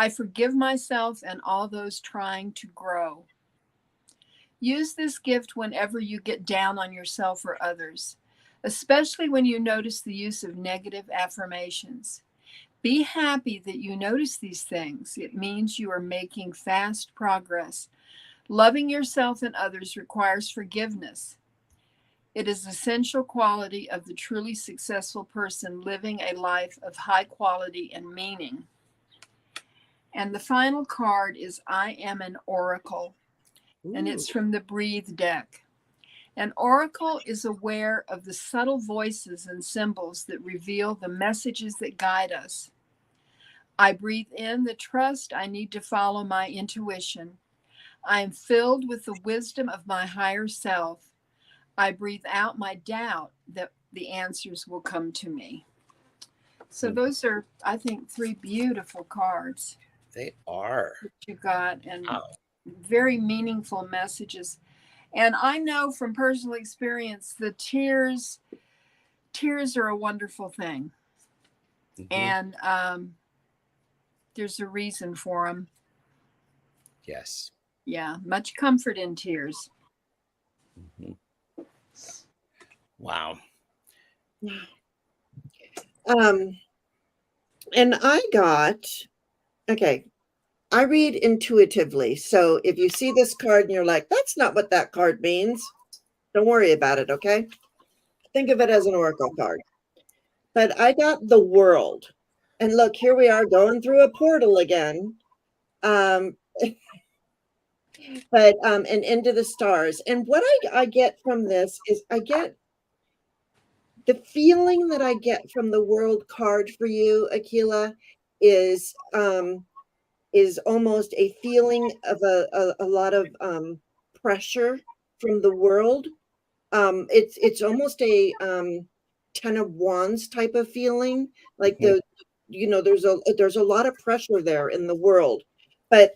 I forgive myself and all those trying to grow. Use this gift whenever you get down on yourself or others, especially when you notice the use of negative affirmations. Be happy that you notice these things. It means you are making fast progress. Loving yourself and others requires forgiveness. It is an essential quality of the truly successful person living a life of high quality and meaning. And the final card is I Am an Oracle, and it's from the Breathe deck. An oracle is aware of the subtle voices and symbols that reveal the messages that guide us. I breathe in the trust I need to follow my intuition. I am filled with the wisdom of my higher self. I breathe out my doubt that the answers will come to me. So those are, I think, three beautiful cards. They are. That you got, and very meaningful messages. And I know from personal experience, the tears are a wonderful thing. Mm-hmm. And there's a reason for them. Yes. Yeah, much comfort in tears. Mm-hmm. Wow. And I got, okay, I read intuitively. So if you see this card and you're like, that's not what that card means, don't worry about it, okay? Think of it as an oracle card. But I got the world. And look, here we are going through a portal again. And into the stars. And what I get from this is I get the feeling that I get from the world card for you, Akila, is almost a feeling of a lot of pressure from the world. It's almost a 10 of Wands type of feeling, like there's a lot of pressure there in the world, but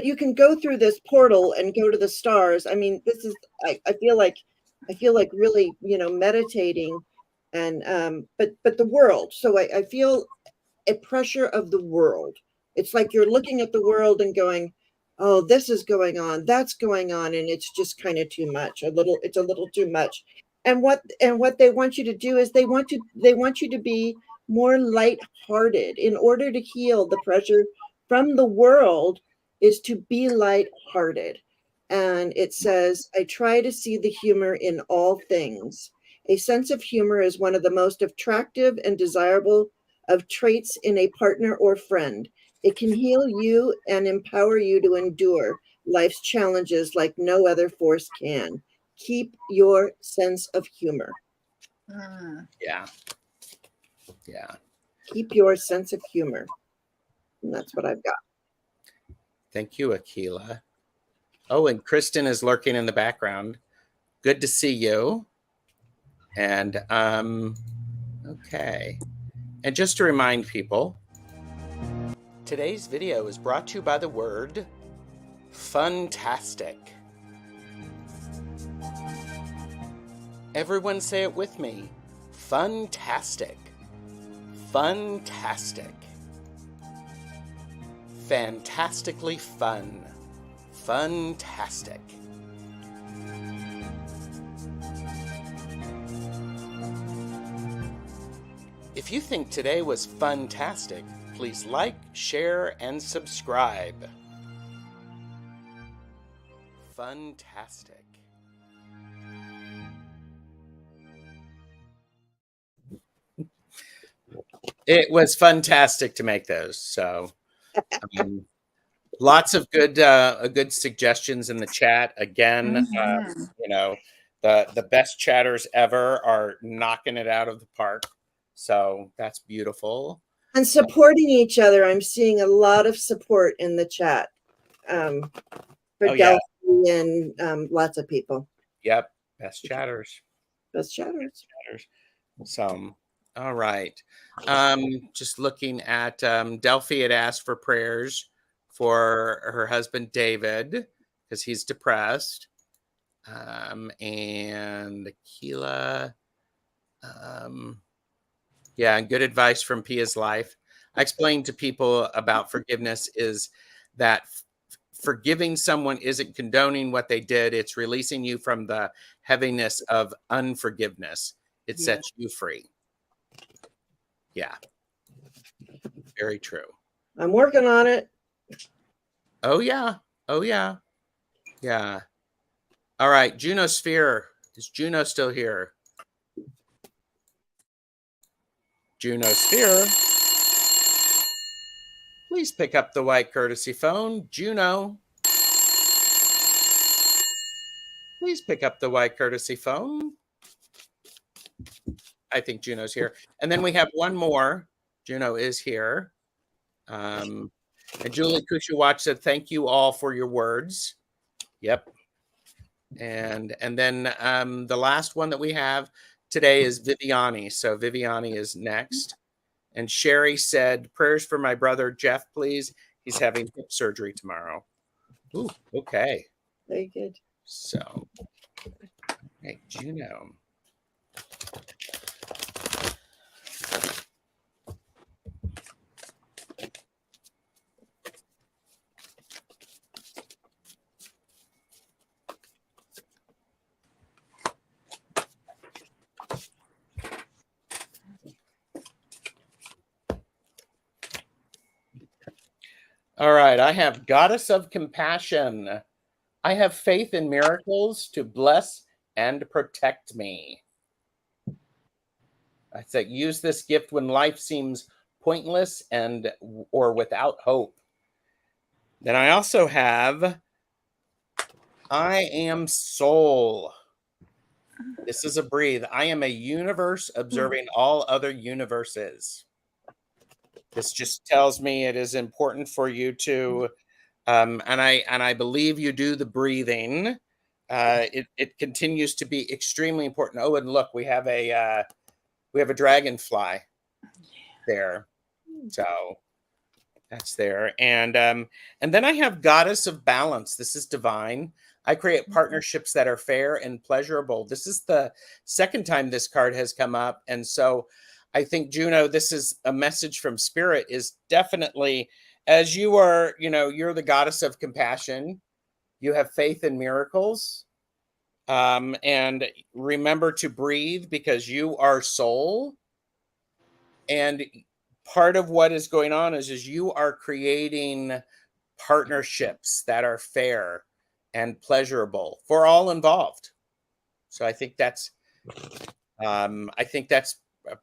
you can go through this portal and go to the stars. I mean, this is I feel like really meditating, and but the world. So I feel a pressure of the world. It's like you're looking at the world and going, oh, this is going on, that's going on, and it's just kind of too much. It's a little too much. And what they want you to do is they want you to be more lighthearted. In order to heal the pressure from the world is to be lighthearted. And it says, I try to see the humor in all things. A sense of humor is one of the most attractive and desirable of traits in a partner or friend. It can heal you and empower you to endure life's challenges like no other force can. Keep your sense of humor. Yeah. Yeah. Keep your sense of humor. And that's what I've got. Thank you, Akila. Oh, and Kristen is lurking in the background. Good to see you. And okay. And just to remind people, today's video is brought to you by the word fantastic. Everyone say it with me. Fantastic. Fantastic. Fantastically fun. Fantastic. If you think today was fantastic, please like, share, and subscribe. Fantastic. It was fantastic to make those. So lots of good suggestions in the chat. Again, the best chatters ever are knocking it out of the park. So that's beautiful. And supporting each other. I'm seeing a lot of support in the chat for Delphi and lots of people. Yep. Best chatters. Best chatters. So, all right. Just looking at Delphi had asked for prayers for her husband, David, because he's depressed. And Akila, yeah, and good advice from Pia's life. I explained to people about forgiveness is that forgiving someone isn't condoning what they did. It's releasing you from the heaviness of unforgiveness. It sets you free. Yeah. Very true. I'm working on it. Oh, yeah. Oh, yeah. Yeah. All right. Juno Sphere. Is Juno still here? Juno Sphere. Please pick up the white courtesy phone. Juno. Please pick up the white courtesy phone. I think Juno's here. And then we have one more. Juno is here. And Julie Kushawatch said, thank you all for your words. Yep. And then the last one that we have today is Viviani. So Viviani is next. And Sherry said, prayers for my brother, Jeff, please. He's having hip surgery tomorrow. Ooh, okay. Very good. So, hey, Juno. All right, I have Goddess of Compassion. I have faith in miracles to bless and protect me. I said, use this gift when life seems pointless or without hope. Then I also have I am soul. This is a breathe. I am a universe observing all other universes. This just tells me it is important for you to, and I believe you do the breathing. It continues to be extremely important. Oh, and look, we have a dragonfly there, so that's there. And then I have Goddess of Balance. This is divine. I create partnerships that are fair and pleasurable. This is the second time this card has come up, and so I think, Juno, this is a message from Spirit. Is definitely, as you are, you're the goddess of compassion. You have faith in miracles. And remember to breathe because you are soul. And part of what is going on is you are creating partnerships that are fair and pleasurable for all involved. So I think that's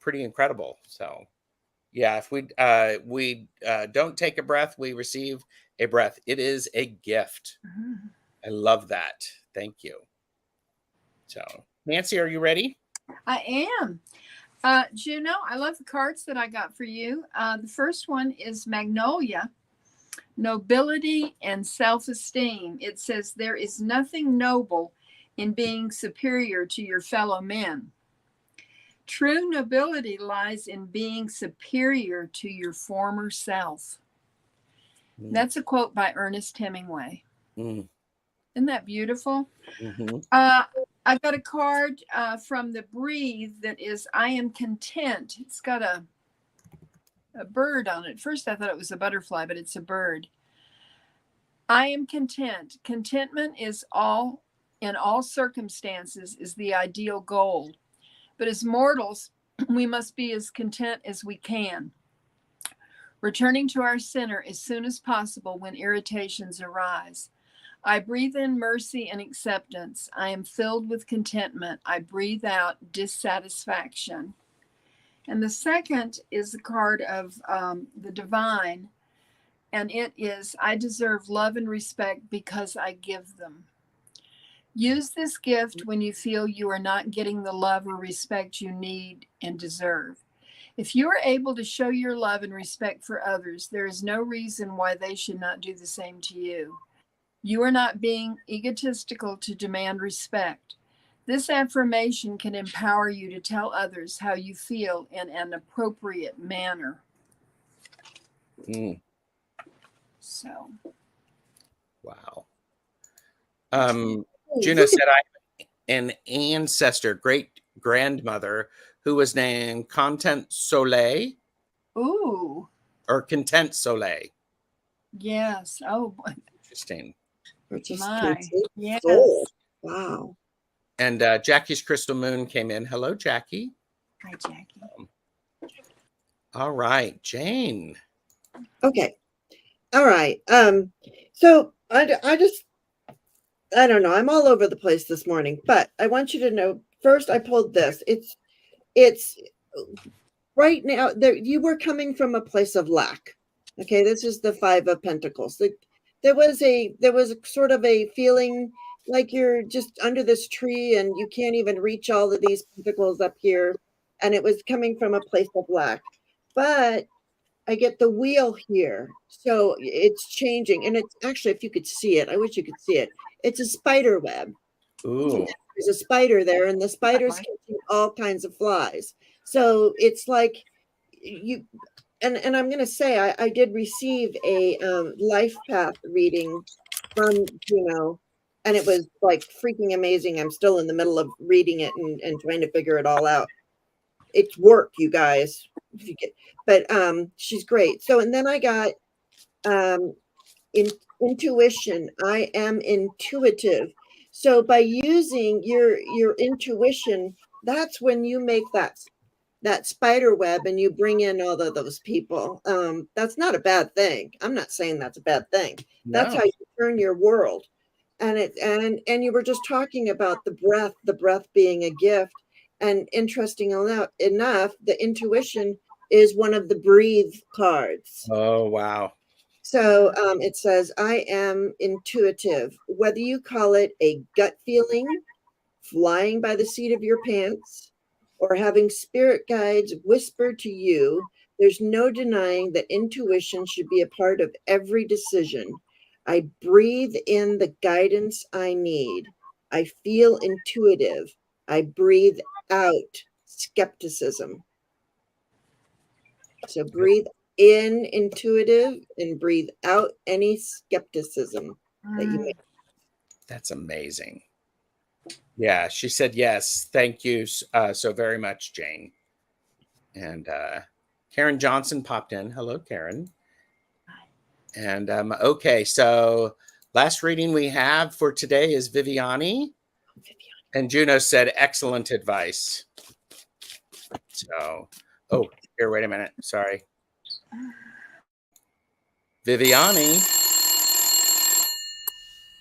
pretty incredible. So yeah, if we don't take a breath, we receive a breath. It is a gift. I love that. Thank you. So Nancy, are you ready? I am. Juno, I love the cards that I got for you. The first one is Magnolia, Nobility and Self-Esteem. It says, there is nothing noble in being superior to your fellow men. True nobility lies in being superior to your former self. That's a quote by Ernest Hemingway. Isn't that beautiful? I got a card from the Breathe that is, I am content. It's got a bird on it. First, I thought it was a butterfly, but it's a bird. I am content. Contentment is in all circumstances is the ideal goal. But as mortals, we must be as content as we can, returning to our center as soon as possible when irritations arise. I breathe in mercy and acceptance. I am filled with contentment. I breathe out dissatisfaction. And the second is the card of the divine. And it is, I deserve love and respect because I give them. Use this gift when you feel you are not getting the love or respect you need and deserve. If you are able to show your love and respect for others, there is no reason why they should not do the same to you. You are not being egotistical to demand respect. This affirmation can empower you to tell others how you feel in an appropriate manner. So. Wow. Juno said, I'm an ancestor, great grandmother, who was named Content Soleil. Ooh. Or Content Soleil. Yes. Oh, interesting. Yes. Soul. Wow. And Jackie's Crystal Moon came in. Hello, Jackie. Hi, Jackie. All right, Jane. Okay. All right. So I don't know. I'm all over the place this morning, but I want you to know, first I pulled this. It's right now there, you were coming from a place of lack. Okay. This is the 5 of Pentacles. There was a sort of a feeling like you're just under this tree and you can't even reach all of these pentacles up here. And it was coming from a place of lack, but I get the wheel here. So it's changing. And it's actually, if you could see it, I wish you could see it. It's a spider web. Ooh. There's a spider there, and the spider's catching all kinds of flies. So it's like you, and I'm going to say, I did receive a life path reading from Juno, and it was like freaking amazing. I'm still in the middle of reading it and trying to figure it all out. It's work, you guys. But she's great. So, and then I got intuition. I am intuitive. So by using your intuition, that's when you make that that spider web and you bring in all of those people. That's not a bad thing. I'm not saying that's a bad thing. That's No. how you turn your world. And you were just talking about the breath being a gift. And interesting enough, the intuition is one of the breathe cards. Oh, wow. So it says, I am intuitive, whether you call it a gut feeling, flying by the seat of your pants, or having spirit guides whisper to you, there's no denying that intuition should be a part of every decision. I breathe in the guidance I need. I feel intuitive. I breathe out skepticism. So breathe in intuitive and breathe out any skepticism that you may. That's amazing. Yeah, she said yes. Thank you so very much, Jane. And Karen Johnson popped in. Hello, Karen. And okay, so last reading we have for today is Viviani. And Juno said, excellent advice. So, oh, here, wait a minute. Sorry. Viviani,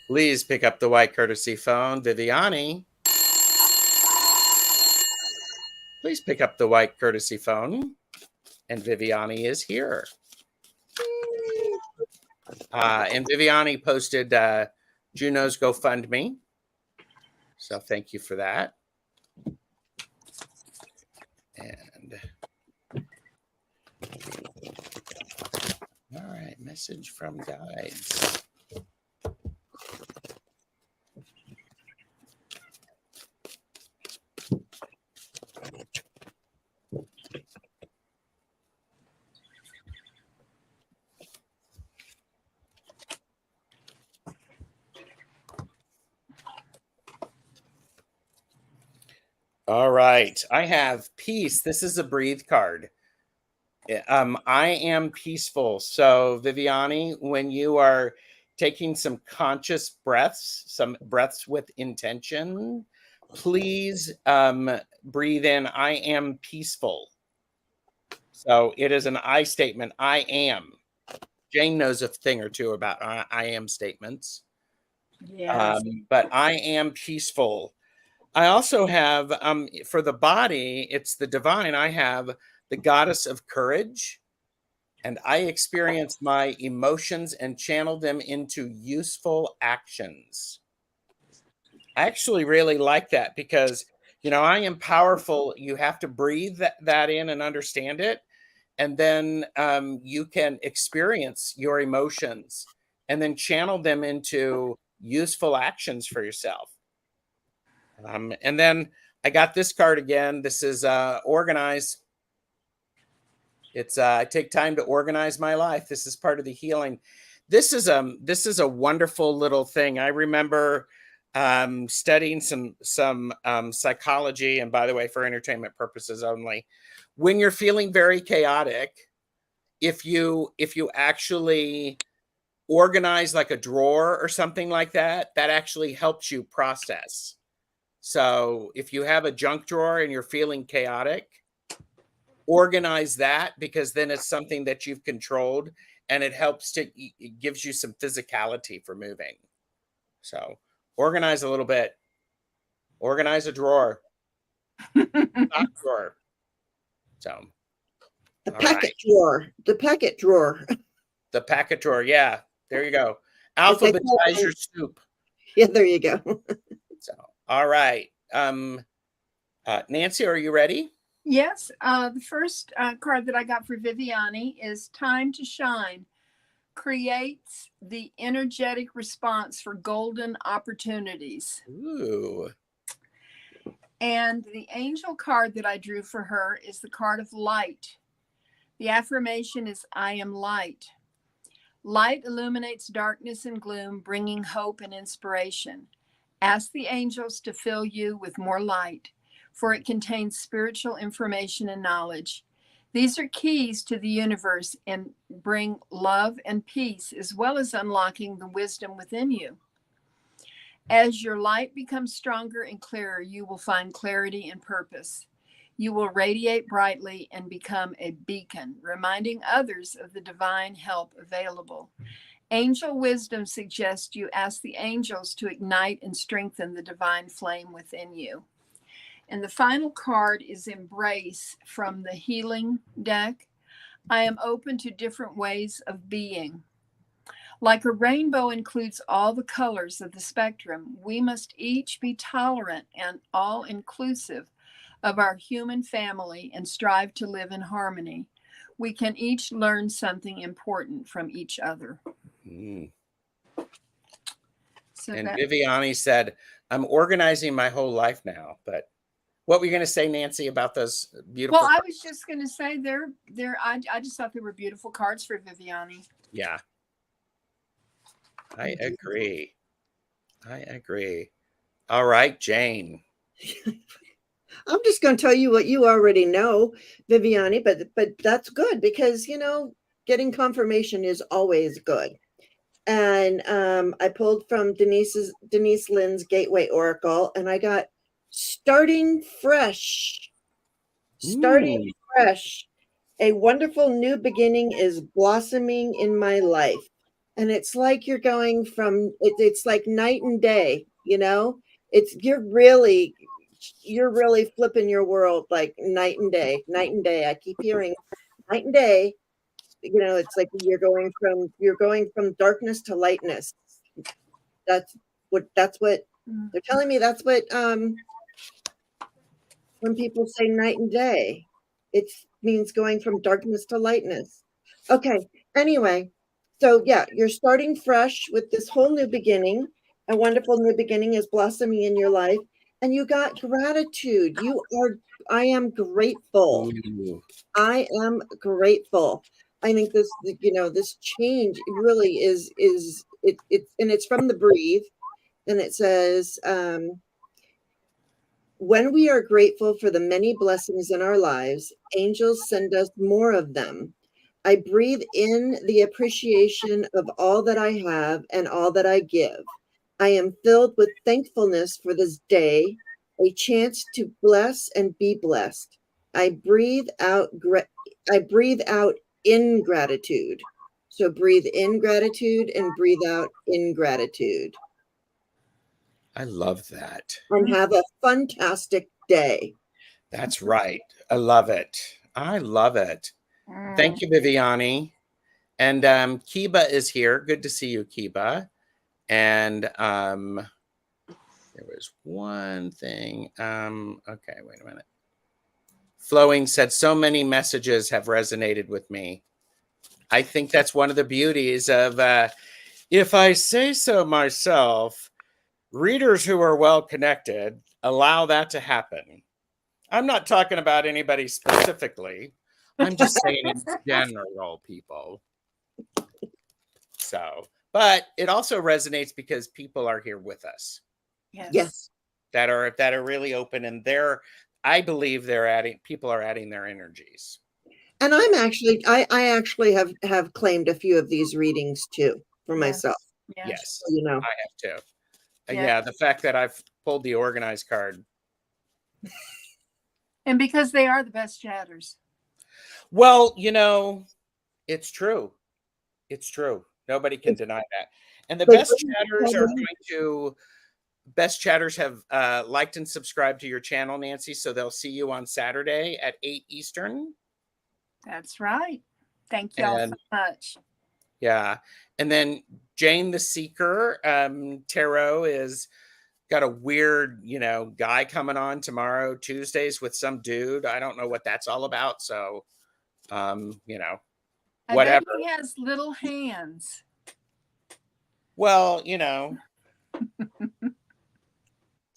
please pick up the white courtesy phone. Viviani, please pick up the white courtesy phone. And Viviani is here. And Viviani posted Juno's GoFundMe. So thank you for that. And all right, message from guides. All right, I have peace. This is a breathe card. I am peaceful. So Viviani, when you are taking some conscious breaths, some breaths with intention, please breathe in, I am peaceful. So it is an I statement, I am. Jane knows a thing or two about I am statements. Yes. But I am peaceful. I also have, for the body, it's the divine. I have the goddess of courage, and I experience my emotions and channel them into useful actions. I actually really like that because, you know, I am powerful. You have to breathe that in and understand it. And then you can experience your emotions and then channel them into useful actions for yourself. And then I got this card again. This is organize. It's I take time to organize my life. This is part of the healing. This is a wonderful little thing. I remember studying some psychology, and by the way, for entertainment purposes only. When you're feeling very chaotic, if you actually organize like a drawer or something like that, that actually helps you process. So if you have a junk drawer and you're feeling chaotic, organize that, because then it's something that you've controlled and it gives you some physicality for moving. So organize a little bit, organize a drawer, top drawer. So the packet drawer, the packet drawer. The packet drawer. Yeah, there you go. Alphabetize your soup. Yeah, there you go. So, all right. Nancy, are you ready? Yes. The first card that I got for Viviani is Time to Shine. Creates the energetic response for golden opportunities. Ooh. And the angel card that I drew for her is the card of light. The affirmation is, I am light. Light illuminates darkness and gloom, bringing hope and inspiration. Ask the angels to fill you with more light, for it contains spiritual information and knowledge. These are keys to the universe and bring love and peace, as well as unlocking the wisdom within you. As your light becomes stronger and clearer, you will find clarity and purpose. You will radiate brightly and become a beacon, reminding others of the divine help available. Angel wisdom suggests you ask the angels to ignite and strengthen the divine flame within you. And the final card is Embrace from the Healing deck. I am open to different ways of being. Like a rainbow includes all the colors of the spectrum, we must each be tolerant and all-inclusive of our human family and strive to live in harmony. We can each learn something important from each other. Mm. So and Viviani said, I'm organizing my whole life now. But what were you going to say, Nancy, about those beautiful Well, cards? I was just going to say I just thought they were beautiful cards for Viviani. Yeah. I agree. All right, Jane. I'm just going to tell you what you already know, Viviani, but that's good because, getting confirmation is always good. And I pulled from Denise Lynn's Gateway Oracle, and I got starting fresh. Starting fresh. A wonderful new beginning is blossoming in my life. And it's like you're going from, it's like night and day, you're really flipping your world like night and day. I keep hearing night and day. It's like you're going from darkness to lightness. That's what they're telling me. That's what when people say night and day, it means going from darkness to lightness. Okay. Anyway, so yeah, you're starting fresh with this whole new beginning. A wonderful new beginning is blossoming in your life. And you got gratitude. I am grateful. Ooh. I am grateful. I think this change really is and it's from the Breathe. And it says, when we are grateful for the many blessings in our lives, angels send us more of them. I breathe in the appreciation of all that I have and all that I give. I am filled with thankfulness for this day, a chance to bless and be blessed. I breathe out in gratitude. So breathe in gratitude and breathe out in gratitude. I love that. And have a fantastic day. That's right. I love it. Thank you, Viviani. And Kiba is here. Good to see you, Kiba. And there was one thing. Okay, wait a minute. Flowing said, so many messages have resonated with me. I think that's one of the beauties of, if I say so myself, readers who are well connected allow that to happen. I'm not talking about anybody specifically. I'm just saying in general, people. So, but it also resonates because people are here with us. Yes. That are really open, and I believe people are adding their energies. And I'm actually, I actually have claimed a few of these readings too for myself. Yes, so, I have too. Yeah, the fact that I've pulled the organized card. And because they are the best chatters. Well, it's true. It's true. Nobody can deny that. And the best chatters have liked and subscribed to your channel, Nancy, so they'll see you on Saturday at 8 Eastern. That's right. Thank y'all so much. Yeah. And then Jane the Seeker, Tarot is got a weird, guy coming on tomorrow, Tuesdays, with some dude. I don't know what that's all about. So, whatever. I bet he has little hands. Well,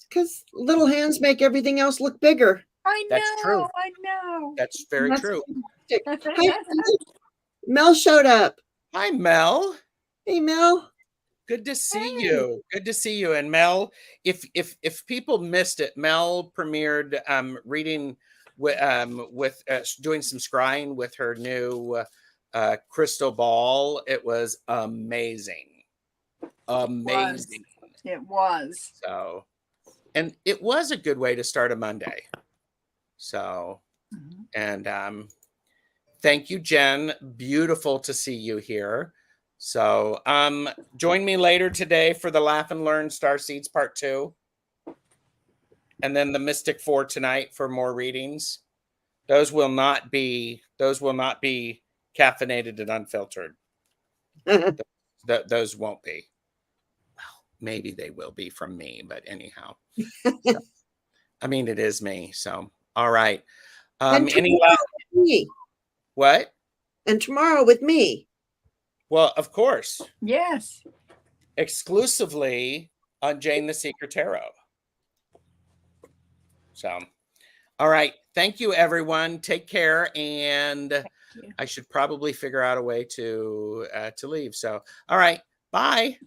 because little hands make everything else look bigger. I know. That's true. I know. That's very true. Hi, Mel showed up. Hi, Mel. Hey, Mel. Good to see you. Good to see you. And Mel, if people missed it, Mel premiered reading with doing some scrying with her new crystal ball. It was amazing. Amazing. It was. So, and it was a good way to start a Monday. So, and thank you, Jen. Beautiful to see you here. So join me later today for the Laugh and Learn Starseeds Part 2. And then the Mystic 4 tonight for more readings. Those will not be caffeinated and unfiltered. Those won't be. Well, maybe they will be from me, but anyhow. So, I mean, it is me. So, all right. Any last me. What? And tomorrow with me. Well, of course. Yes. Exclusively on Jane the Secret Tarot. So, all right. Thank you, everyone. Take care. And I should probably figure out a way to leave. So, all right. Bye.